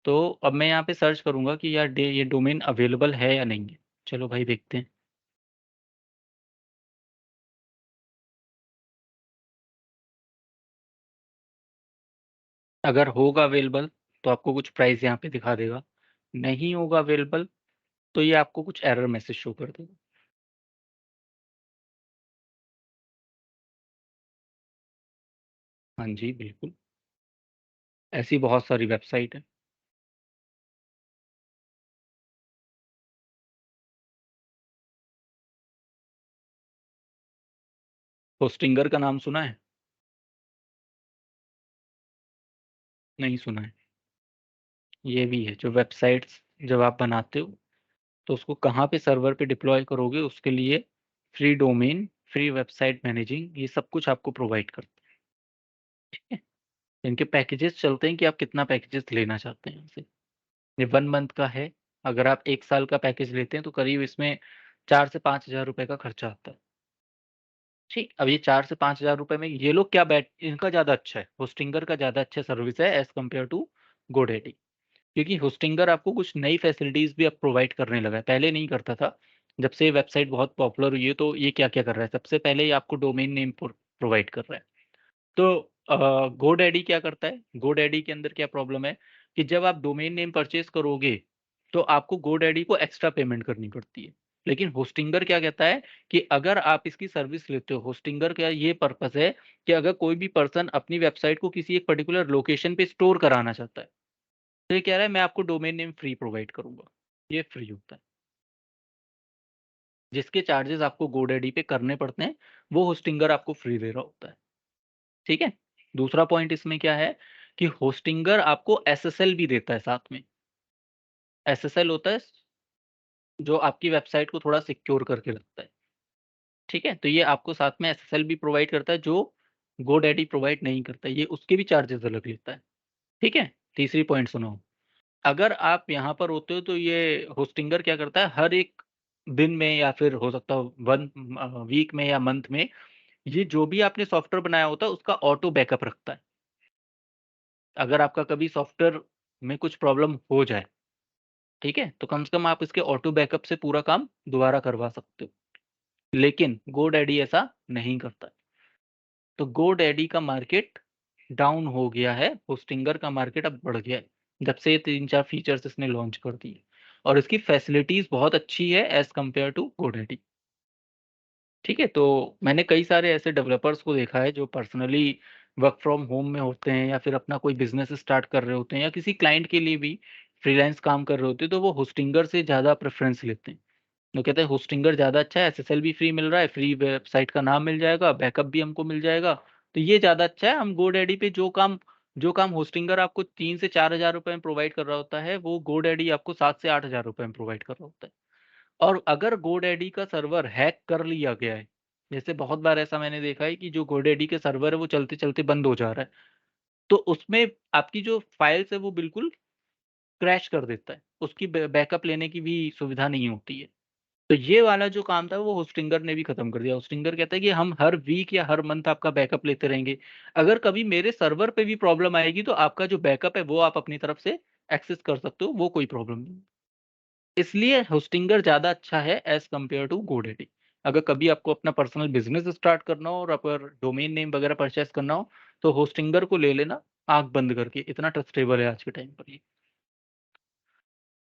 तो अब मैं यहाँ पे सर्च करूँगा कि यार ये डोमेन अवेलेबल है या नहीं है। चलो भाई देखते हैं। अगर होगा अवेलेबल तो आपको कुछ प्राइस यहाँ पे दिखा देगा, नहीं होगा अवेलेबल तो ये आपको कुछ एरर मैसेज शो कर देगा। हाँ जी, बिल्कुल। ऐसी बहुत सारी वेबसाइट है। होस्टिंगर का नाम सुना है? नहीं सुना है। ये भी है जो वेबसाइट्स जब आप बनाते हो तो उसको कहाँ पे सर्वर पे डिप्लॉय करोगे उसके लिए free domain, free website managing ये सब कुछ आपको प्रोवाइड करते हैं। इनके पैकेजेस चलते हैं कि आप कितना पैकेजेस लेना चाहते हैं इनसे। ये 1 मंथ का है, अगर आप 1 साल का पैकेज लेते हैं तो करीब इसमें 4 से 5,000 रुपए का खर्चा आता है। ठीक, अब ये 4 से 5,000 रुपए में ये लोग क्या बैठ इनका ज़्यादा अच्छा है, होस्टिंगर का ज़्यादा अच्छा सर्विस है एज़ कम्पेयर टू गोडैडी। क्योंकि होस्टिंगर आपको कुछ नई फैसिलिटीज़ भी अब प्रोवाइड करने लगा है, पहले नहीं करता था। जब से ये वेबसाइट बहुत पॉपुलर हुई है तो ये क्या-क्या कर रहा है, सबसे पहले ये आपको डोमेन नेम प्रोवाइड कर रहा है। तो गोडैडी क्या करता है, गोडैडी के अंदर क्या प्रॉब्लम है कि जब आप डोमेन नेम परचेज़ करोगे, तो आपको गोडैडी को एक्स्ट्रा पेमेंट करनी पड़ती है। लेकिन होस्टिंगर क्या कहता है कि अगर आप इसकी सर्विस लेते हो, होस्टिंगर का ये पर्पज़ है कि अगर कोई भी पर्सन अपनी वेबसाइट को किसी एक पर्टिकुलर लोकेशन पे स्टोर कराना चाहता है, तो ये कह रहा है मैं आपको डोमेन नेम फ्री प्रोवाइड करूँगा। ये फ्री होता है। जिसके चार्जेज़ आपको गोडैडी पे करने पड़ते हैं, वो होस्टिंगर आपको फ्री दे रहा होता है। ठीक है? दूसरा पॉइंट इसमें क्या है कि होस्टिंगर आपको एसएसएल भी देता है साथ में। एसएसएल होता है जो आपकी वेबसाइट को थोड़ा सिक्योर करके रखता है। ठीक है? तो ये आपको साथ में एसएसएल भी प्रोवाइड करता है जो गोडैडी प्रोवाइड नहीं करता है, ये उसके भी चार्जेज़ अलग लेता है। ठीक है? तीसरी पॉइंट सुनो, अगर आप यहाँ पर होते हो तो ये होस्टिंगर क्या करता है हर एक दिन में या फिर हो सकता है वीक में या मंथ में, ये जो भी आपने सॉफ्टवेयर बनाया होता है उसका ऑटो बैकअप रखता है। अगर आपका कभी सॉफ्टवेयर में कुछ प्रॉब्लम हो जाए, ठीक है? तो कम से कम आप इसके ऑटो बैकअप से पूरा काम दोबारा करवा सकते हो। लेकिन गोडैडी ऐसा नहीं करता। तो गोडैडी का मार्केट डाउन हो गया है, होस्टिंगर का मार्केट अब बढ़ गया है। जब से ये 3-4 फीचर्स इसने लॉन्च कर दिए और इसकी फैसिलिटीज़ बहुत अच्छी है एज़ कम्पेयर टू गोडैडी। ठीक है? तो मैंने कई सारे ऐसे डेवलपर्स को देखा है जो पर्सनली वर्क फ्रॉम होम में होते हैं या फिर अपना कोई बिज़नेस स्टार्ट कर रहे होते हैं या किसी क्लाइंट के लिए भी फ्रीलांस काम कर रहे होते हैं, तो वो होस्टिंगर से ज़्यादा प्रेफ़रेंस लेते हैं। वो कहते हैं होस्टिंगर ज़्यादा अच्छा है, एसएसएल भी फ्री मिल रहा है, फ्री वेबसाइट का नाम मिल जाएगा, बैकअप भी हमको मिल जाएगा, तो ये ज़्यादा अच्छा है। हम गोडैडी पे जो काम होस्टिंगर आपको 3 से 4,000 रुपए में प्रोवाइड कर रहा होता है, वो गोडैडी आपको 7 से 8,000 रुपए में प्रोवाइड कर रहा होता है। और अगर गोडैडी का सर्वर हैक कर लिया गया है, जैसे बहुत बार ऐसा मैंने देखा है कि जो गोडैडी के सर्वर है वो चलते-चलते बंद हो जा रहा है, तो उसमें आपकी जो फाइल्स है वो बिल्कुल क्रैश कर देता है। उसकी बैकअप लेने की भी सुविधा नहीं होती है। तो ये वाला जो काम था वो होस्टिंगर ने भी खत्म कर दिया। होस्टिंगर कहता है कि हम हर वीक या हर मंथ आपका बैकअप लेते रहेंगे। अगर कभी मेरे सर्वर पे भी प्रॉब्लम आएगी तो आपका जो बैकअप है वो आप अपनी तरफ से एक्सेस कर सकते हो, वो कोई प्रॉब्लम नहीं। इसलिए होस्टिंगर ज़्यादा अच्छा है एज़ कम्पेयर टू गोडैडी। अगर कभी आपको अपना पर्सनल बिज़नेस स्टार्ट करना हो और अगर डोमेन नेम वगैरह परचेज़ करना हो, तो होस्टिंगर को ले लेना आँख बंद करके, इतना ट्रस्टेबल है आज के टाइम पर ये।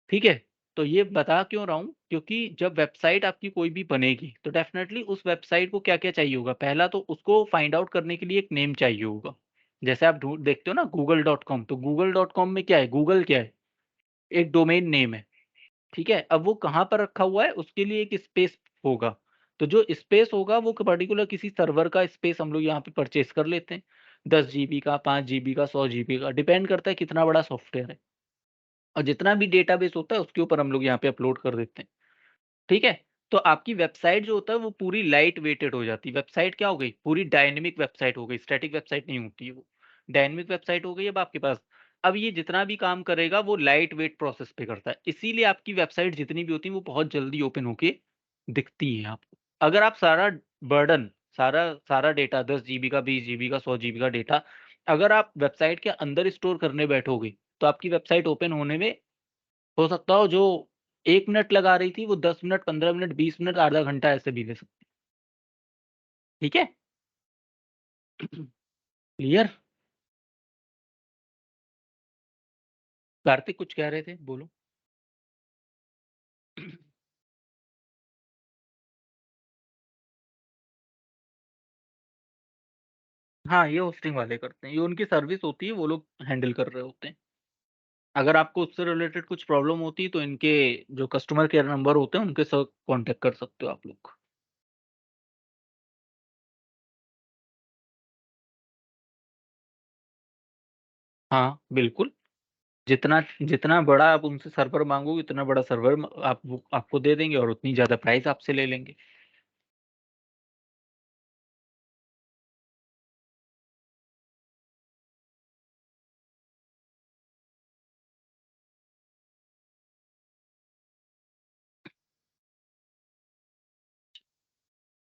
ठीक है? तो ये बता क्यों रहा हूँ, क्योंकि जब वेबसाइट आपकी कोई भी बनेगी, तो डेफ़िनेटली उस वेबसाइट को क्या-क्या चाहिए होगा? पहला तो उसको फाइंड आउट करने के लिए एक नेम चाहिए होगा। जैसे आप ढूँढ देखते हो ना गूगल.com, तो गूगल.com में क्या है? गूगल क्या है? एक डोमेन नेम है। ठीक है? अब वो कहाँ पर रखा हुआ है, उसके लिए एक स्पेस होगा। तो जो स्पेस होगा वो पर्टिकुलर किसी सर्वर का स्पेस हम लोग यहाँ पे परचेज़ कर लेते हैं। 10 जीबी का, 5 जीबी का, 100 जीबी का, डिपेंड करता है कितना बड़ा सॉफ्टवेयर है। और जितना भी डेटाबेस होता है उसके ऊपर हम लोग यहाँ पे अपलोड कर देते हैं। ठीक है? तो आपकी वेबसाइट जो होता है वो पूरी लाइट वेटेड हो जाती है। वेबसाइट क्या हो गई? पूरी डायनामिक वेबसाइट हो गई, स्टैटिक वेबसाइट नहीं होती है वो। डायनामिक वेबसाइट हो गई अब आपके पास। अब ये जितना भी काम करेगा वो लाइट वेट प्रोसेस पे करता है। इसीलिए आपकी वेबसाइट जितनी भी होती है वो बहुत जल्दी ओपन होके दिखती है आपको। अगर आप सारा बर्डन, सारा सारा डेटा 10 जीबी का, 20 जीबी का, 100 जीबी का डेटा अगर आप वेबसाइट के अंदर स्टोर करने बैठोगे तो आपकी वेबसाइट ओपन होने में हो सकता हो जो 1 मिनट लगा रही थी वो 10 मिनट, 15 मिनट, 20 मिनट, आधा घंटा ऐसे भी ले सकती है। ठीक है? क्लियर? कार्तिक कुछ कह रहे थे, बोलो। हाँ, ये होस्टिंग वाले करते हैं, ये उनकी सर्विस होती है, वो लोग हैंडल कर रहे होते हैं। अगर आपको उससे रिलेटेड कुछ प्रॉब्लम होती है तो इनके जो कस्टमर केयर नंबर होते हैं उनके साथ कॉन्टैक्ट कर सकते हो आप लोग। हाँ, बिल्कुल। जितना जितना बड़ा आप उनसे सर्वर माँगोगे उतना बड़ा सर्वर म आप वो आपको दे देंगे और उतनी ज़्यादा प्राइस आपसे ले लेंगे।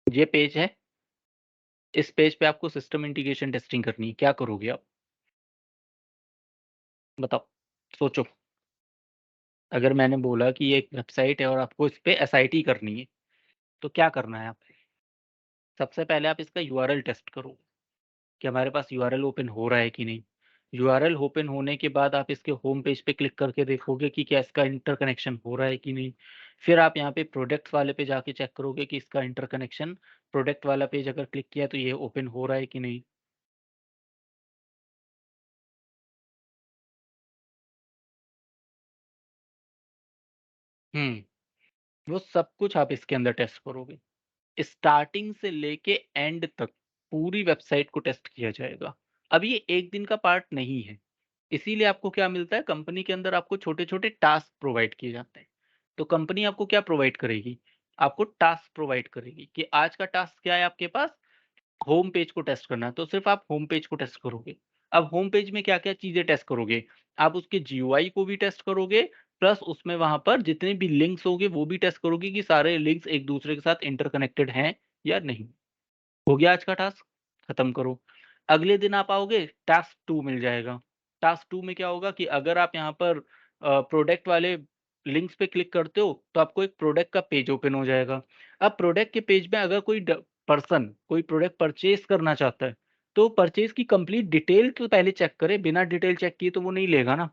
ये पेज है, इस पेज पे आपको सिस्टम इंटीग्रेशन टेस्टिंग करनी है, क्या करोगे आप? बताओ, सोचो। अगर मैंने बोला कि ये एक वेबसाइट है और आपको इस पे एसआईटी करनी है, तो क्या करना है आप? सबसे पहले आप इसका यूआरएल टेस्ट करो, कि हमारे पास यूआरएल ओपन हो रहा है कि नहीं। यूआरएल ओपन होने के बाद आप इसके होम पेज पे क्लिक करके देखोगे कि क्या इसका इंटरकनेक्शन हो रहा है कि नहीं। फिर आप यहाँ पे प्रोडक्ट्स वाले पे जाके चेक करोगे कि इसका इंटरकनेक्शन, प्रोडक्ट वाला पेज अगर क्लिक किया तो ये ओपन हो रहा है कि नहीं। हुँ, वो सब कुछ आप इसके अंदर टेस्ट करोगे। स्टार्टिंग से लेके एंड तक पूरी वेबसाइट को टेस्ट किया जाएगा। अब ये एक दिन का पार्ट नहीं है। इसीलिए आपको क्या मिलता है, कंपनी के अंदर आपको छोटे-छोटे टास्क प्रोवाइड किए जाते हैं। तो कंपनी आपको क्या प्रोवाइड करेगी? आपको टास्क प्रोवाइड करेगी कि आज का टास्क क्या है आपके पास? होम पेज को टेस्ट करना है, तो सिर्फ़ आप होम पेज को टेस्ट करोगे। अब होम पेज में क्या-क्या चीज़ें टेस्ट करोगे? आप उसके जीयूआई को भी टेस्ट करोगे, प्लस उसमें वहाँ पर जितने भी लिंक्स होंगे वो भी टेस्ट करोगे कि सारे लिंक्स एक-दूसरे के साथ इंटरकनेक्टेड हैं या नहीं। हो गया आज का टास्क, खत्म करो। अगले दिन आप आओगे, टास्क 2 मिल जाएगा। टास्क 2 में क्या होगा कि अगर आप यहाँ पर प्रोडक्ट वाले लिंक्स पे क्लिक करते हो, तो आपको एक प्रोडक्ट का पेज ओपन हो जाएगा। अब प्रोडक्ट के पेज में अगर कोई पर्सन कोई प्रोडक्ट परचेज़ करना चाहता है, तो परचेज़ की कंप्लीट डिटेल तो पहले चेक करे, बिना डिटेल चेक किए तो वो नहीं लेगा ना।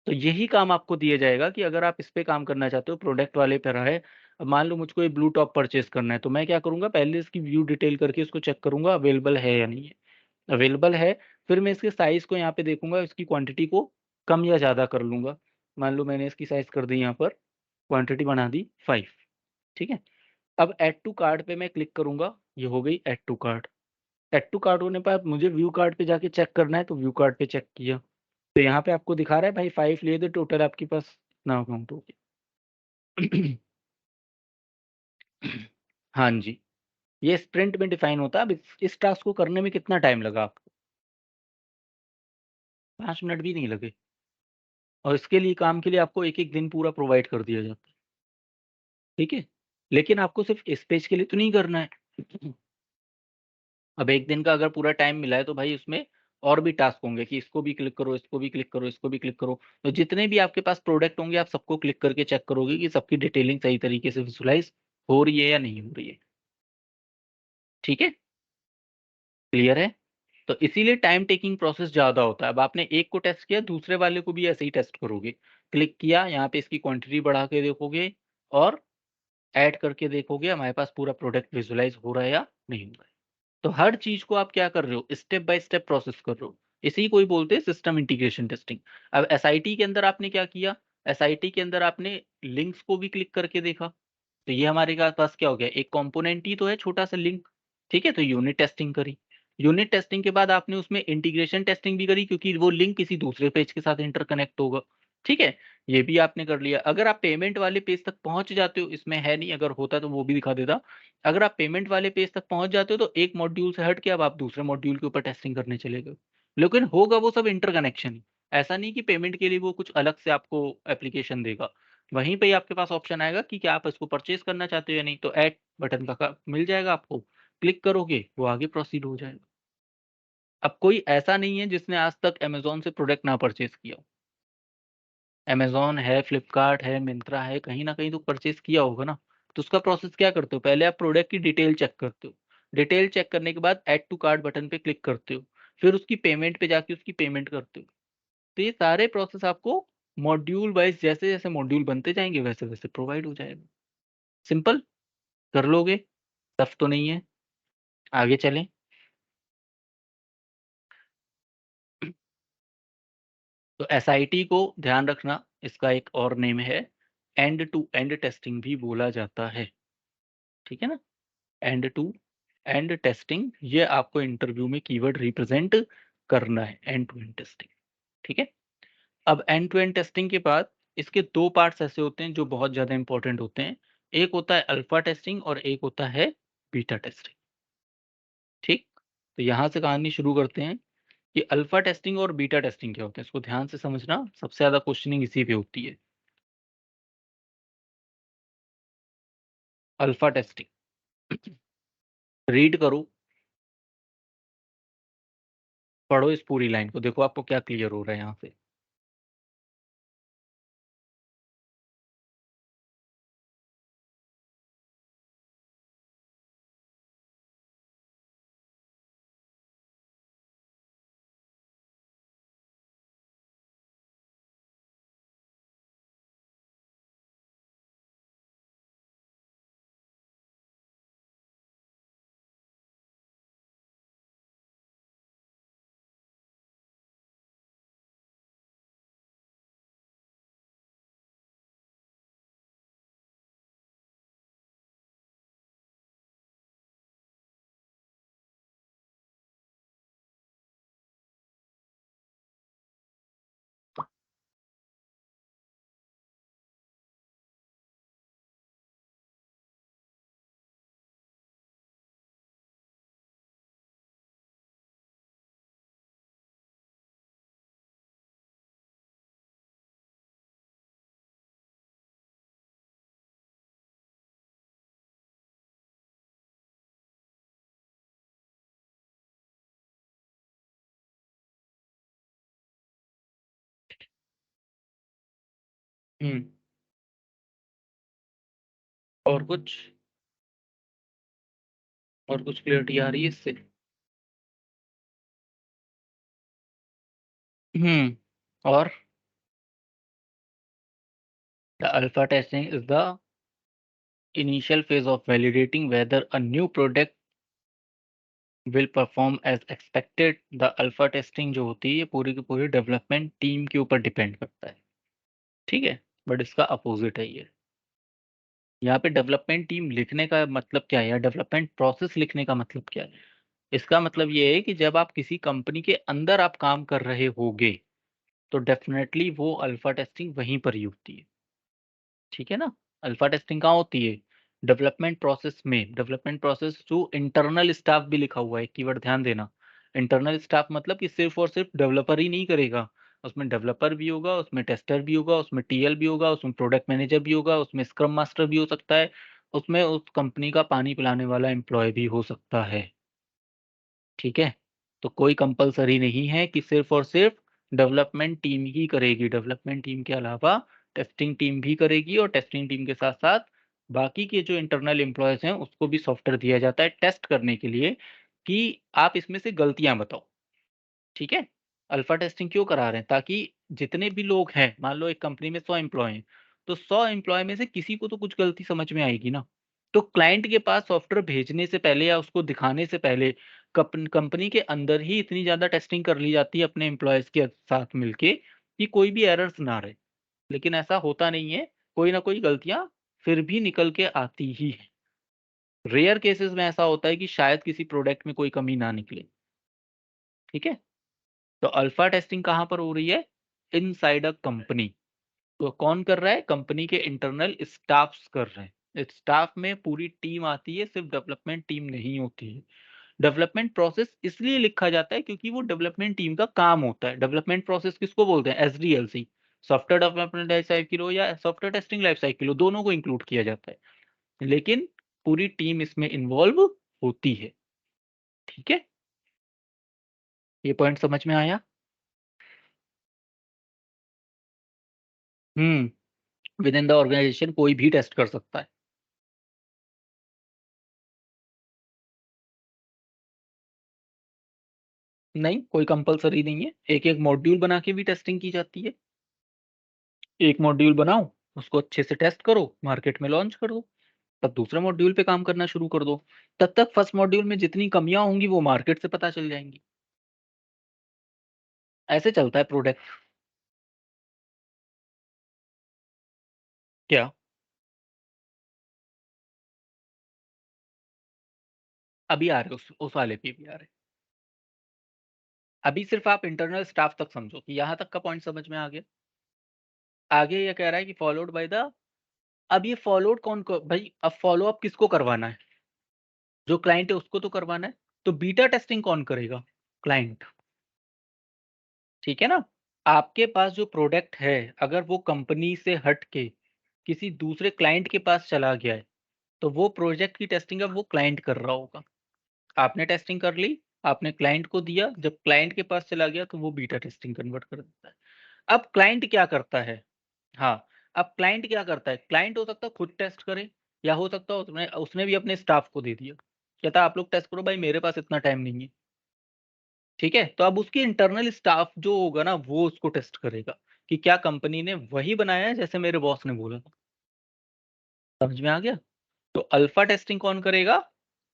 तो यही काम आपको दिया जाएगा कि अगर आप इस पे काम करना चाहते हो, प्रोडक्ट वाले पे रहे, अब मान लो मुझको ये ब्लू टॉप परचेज़ करना है, तो मैं क्या करूँगा, पहले इसकी व्यू डिटेल करके इसको चेक करूँगा अवेलेबल है या नहीं है। अवेलेबल है, फिर मैं इसके साइज़ को यहाँ पे देखूँगा, इसकी क्वांटिटी को कम या ज़्यादा कर लूँगा। मान लो मैंने इसकी साइज़ कर दी यहाँ पर, क्वांटिटी बना दी 5, ठीक है? अब ऐड टू कार्ट पे मैं क्लिक करूँगा, ये हो गई add to cart. Add to cart होने पर मुझे व्यू कार्ट पे जाके चेक करना है, तो व्यू कार्ट पे चेक किया। तो यहाँ पे आपको दिखा रहा है भाई 5 लिए थे, टोटल आपके पास इतना अमाउंट हो गया। हाँ जी, ये स्प्रिंट में डिफ़ाइन होता है। अब इस टास्क को करने में कितना टाइम लगा आपको? 5 मिनट भी नहीं लगे और इसके लिए काम के लिए आपको 1-1 दिन पूरा प्रोवाइड कर दिया जाता है, ठीक है? लेकिन आपको सिर्फ़ इस पेज के लिए तो नहीं करना है। अब 1 दिन का अगर पूरा टाइम मिला है तो भाई उसमें और भी टास्क होंगे कि इसको भी क्लिक करो, इसको भी क्लिक करो, इसको भी क्लिक करो। तो जितने भी आपके पास प्रोडक्ट होंगे आप सबको क्लिक करके चेक करोगे कि सबकी डिटेलिंग सही तरीके से विज़ुअलाइज़ हो रही है या नहीं हो रही है, ठीक है? क्लियर है? तो इसीलिए टाइम टेकिंग प्रोसेस ज़्यादा होता है। अब आपने एक को टेस्ट किया, दूसरे वाले को भी ऐसे ही टेस्ट करोगे। क्लिक किया, यहाँ पे इसकी क्वांटिटी बढ़ा के देखोगे और ऐड करके देखोगे हमारे पास पूरा प्रोडक्ट विज़ुअलाइज़ हो रहा है या नहीं हो रहा है। तो हर चीज़ को आप क्या कर रहे हो, स्टेप बाय स्टेप प्रोसेस कर रहे हो। इसी को ही बोलते हैं सिस्टम इंटीग्रेशन टेस्टिंग। अब एसआईटी के अंदर आपने क्या किया, एसआईटी के अंदर आपने लिंक्स को भी क्लिक करके देखा। तो ये हमारे पास क्या हो गया, एक कंपोनेंट ही तो है छोटा-सा लिंक, ठीक है? तो यूनिट टेस्टिंग करी। यूनिट टेस्टिंग के बाद आपने उसमें इंटीग्रेशन टेस्टिंग भी करी क्योंकि वो लिंक किसी दूसरे पेज के साथ इंटरकनेक्ट होगा, ठीक है? ये भी आपने कर लिया। अगर आप पेमेंट वाले पेज तक पहुँच जाते हो, इसमें है नहीं, अगर होता तो वो भी दिखा देता। अगर आप पेमेंट वाले पेज तक पहुँच जाते हो तो एक मॉड्यूल से हट के अब आप दूसरे मॉड्यूल के ऊपर टेस्टिंग करने चले गए। लेकिन होगा वो सब इंटरकनेक्शन ही। ऐसा नहीं कि पेमेंट के लिए वो कुछ अलग से आपको एप्लीकेशन देगा। वहीं पे ही आपके पास ऑप्शन आएगा कि क्या आप इसको परचेज़ करना चाहते हो या नहीं, तो ऐड बटन का मिल जाएगा आपको, क्लिक करोगे, वो आगे प्रोसीड हो जाएगा। अब कोई ऐसा नहीं है जिसने आज तक अमेज़न से प्रोडक्ट ना परचेज़ किया हो। अमेज़न है, फ्लिपकार्ट है, मिंत्रा है, कहीं न कहीं तो परचेज़ किया होगा ना। तो उसका प्रोसेस क्या करते हो? पहले आप प्रोडक्ट की डिटेल चेक करते हो। डिटेल चेक करने के बाद ऐड टू कार्ट बटन पे क्लिक करते हो। फिर उसकी पेमेंट पे जाके उसकी पेमेंट करते हो। तो ये सारे प्रोसेस आपको मॉड्यूल वाइज़ जैसे-जैसे मॉड्यूल बनते जाएँगे वैसे-वैसे प्रोवाइड हो जाएगा। सिंपल, कर लोगे, टफ तो नहीं है। आगे चलें। तो एसआईटी को ध्यान रखना, इसका एक और नेम है, एंड टू एंड टेस्टिंग भी बोला जाता है, ठीक है ना? एंड टू एंड टेस्टिंग ये आपको इंटरव्यू में कीवर्ड रिप्रेजेंट करना है, एंड टू एंड टेस्टिंग, ठीक है? अब एंड टू एंड टेस्टिंग के बाद इसके 2 पार्ट्स ऐसे होते हैं जो बहुत ज़्यादा इम्पोर्टेंट होते हैं। एक होता है अल्फा टेस्टिंग और एक होता है बीटा टेस्टिंग, ठीक? तो यहाँ से कहानी शुरू करते हैं कि अल्फा टेस्टिंग और बीटा टेस्टिंग क्या होता है? इसको ध्यान से समझना, सबसे ज़्यादा क्वेश्चनिंग इसी पे होती है। अल्फा टेस्टिंग रीड करो, पढ़ो इस पूरी लाइन को, देखो आपको क्या क्लियर हो रहा है यहाँ से। हुँ, और कुछ? और कुछ क्लैरिटी आ रही है इससे? हुँ, और the alpha testing is the initial phase of validating whether a new product will perform as expected. The alpha testing जो होती है, ये पूरी की पूरी डेवलपमेंट टीम के ऊपर डिपेंड करता है, ठीक है? बट इसका अपोज़िट है ये। यहाँ पे डेवलपमेंट टीम लिखने का मतलब क्या है या डेवलपमेंट प्रोसेस लिखने का मतलब क्या है? इसका मतलब ये है कि जब आप किसी कंपनी के अंदर आप काम कर रहे होगे, तो डेफ़िनेटली वो अल्फा टेस्टिंग वहीं पर ही होती है। ठीक है ना? अल्फा टेस्टिंग कहाँ होती है? डेवलपमेंट प्रोसेस में। डेवलपमेंट प्रोसेस जो इंटरनल स्टाफ भी लिखा हुआ है, कीवर्ड ध्यान देना। इंटरनल स्टाफ मतलब कि सिर्फ़ और सिर्फ़ डेवलपर ही नहीं करेगा। उसमें डेवलपर भी होगा, उसमें टेस्टर भी होगा, उसमें टीएल भी होगा, उसमें प्रोडक्ट मैनेजर भी होगा, उसमें स्क्रम मास्टर भी हो सकता है, उसमें उस कंपनी का पानी पिलाने वाला एम्प्लॉयी भी हो सकता है। ठीक है? तो कोई कंपल्सरी नहीं है कि सिर्फ़ और सिर्फ़ डेवलपमेंट टीम ही करेगी। डेवलपमेंट टीम के अलावा टेस्टिंग टीम भी करेगी और टेस्टिंग टीम के साथ-साथ बाकी के जो इंटरनल एम्प्लॉइज़ हैं, उसको भी सॉफ्टवेयर दिया जाता है टेस्ट करने के लिए कि आप इसमें से गलतियाँ बताओ। ठीक है? अल्फा टेस्टिंग क्यों करा रहे हैं? ताकि जितने भी लोग हैं, मान लो एक कंपनी में 100 एम्प्लॉयी हैं, तो 100 एम्प्लॉयी में से किसी को तो कुछ गलती समझ में आएगी ना। तो क्लाइंट के पास सॉफ्टवेयर भेजने से पहले या उसको दिखाने से पहले कंपनी के अंदर ही इतनी ज़्यादा टेस्टिंग कर ली जाती है अपने एम्प्लॉइज़ के साथ मिलके कि कोई भी एरर्स ना रहे। लेकिन ऐसा होता नहीं है, कोई ना कोई गलतियाँ फिर भी निकल के आती ही हैं। रेयर केसेज़ में ऐसा होता है कि शायद किसी प्रोडक्ट में कोई कमी ना निकले। ठीक है? तो अल्फा टेस्टिंग कहाँ पर हो रही है? Inside a company. तो कौन कर रहा है? कंपनी के इंटरनल स्टाफ्स कर रहे हैं। इस स्टाफ में पूरी टीम आती है, सिर्फ डेवलपमेंट टीम नहीं होती है। डेवलपमेंट प्रोसेस इसलिए लिखा जाता है क्योंकि वो डेवलपमेंट टीम का काम होता है। डेवलपमेंट प्रोसेस किसको बोलते हैं? SDLC, software development life cycle हो या सॉफ्टवेयर टेस्टिंग लाइफ साइकिल हो, दोनों को इंक्लूड किया जाता है। लेकिन पूरी टीम इसमें इन्वॉल्व होती है। ठीक है? ये पॉइंट समझ में आया? विद इन द ऑर्गेनाइजेशन कोई भी टेस्ट कर सकता है। नहीं, कोई कंपल्सरी नहीं है, एक-एक मॉड्यूल बना के भी टेस्टिंग की जाती है। एक मॉड्यूल बनाओ, उसको अच्छे से टेस्ट करो, मार्केट में लॉन्च कर दो, तब दूसरे मॉड्यूल पे काम करना शुरू कर दो। तब तक फर्स्ट मॉड्यूल में जितनी कमियाँ होंगी वो मार्केट से पता चल जाएँगी। ऐसे चलता है प्रोडक्ट। क्या? अभी आ रहे उस वाले पे भी आ रहे। अभी सिर्फ़ आप इंटरनल स्टाफ तक समझो कि यहाँ तक का पॉइंट समझ में आ गया? आगे ये कह रहा है कि फॉलोड बाय द। अब ये फॉलोड कौन क भई अब फ़ॉलो अप किसको करवाना है? जो क्लाइंट है उसको तो करवाना है। तो बीटा टेस्टिंग कौन करेगा? क्लाइंट, ठीक है ना? आपके पास जो प्रोडक्ट है, अगर वो कंपनी से हट के किसी दूसरे क्लाइंट के पास चला गया है, तो वो प्रोजेक्ट की टेस्टिंग अब वो क्लाइंट कर रहा होगा। आपने टेस्टिंग कर ली, आपने क्लाइंट को दिया, जब क्लाइंट के पास चला गया तो वो बीटा टेस्टिंग कन्वर्ट कर देता है। अब क्लाइंट क्या करता है? हाँ, अब क्लाइंट क्या करता है? क्लाइंट हो सकता है खुद टेस्ट करे, या हो सकता है उसने उसने भी अपने स्टाफ को दे दिया। कहता है आप लोग टेस्ट करो भाई, मेरे पास इतना टाइम नहीं है। ठीक है? तो अब उसकी इंटरनल स्टाफ जो होगा ना वो उसको टेस्ट करेगा, कि क्या कंपनी ने वही बनाया है जैसे मेरे बॉस ने बोला था। समझ में आ गया? तो अल्फा टेस्टिंग कौन करेगा?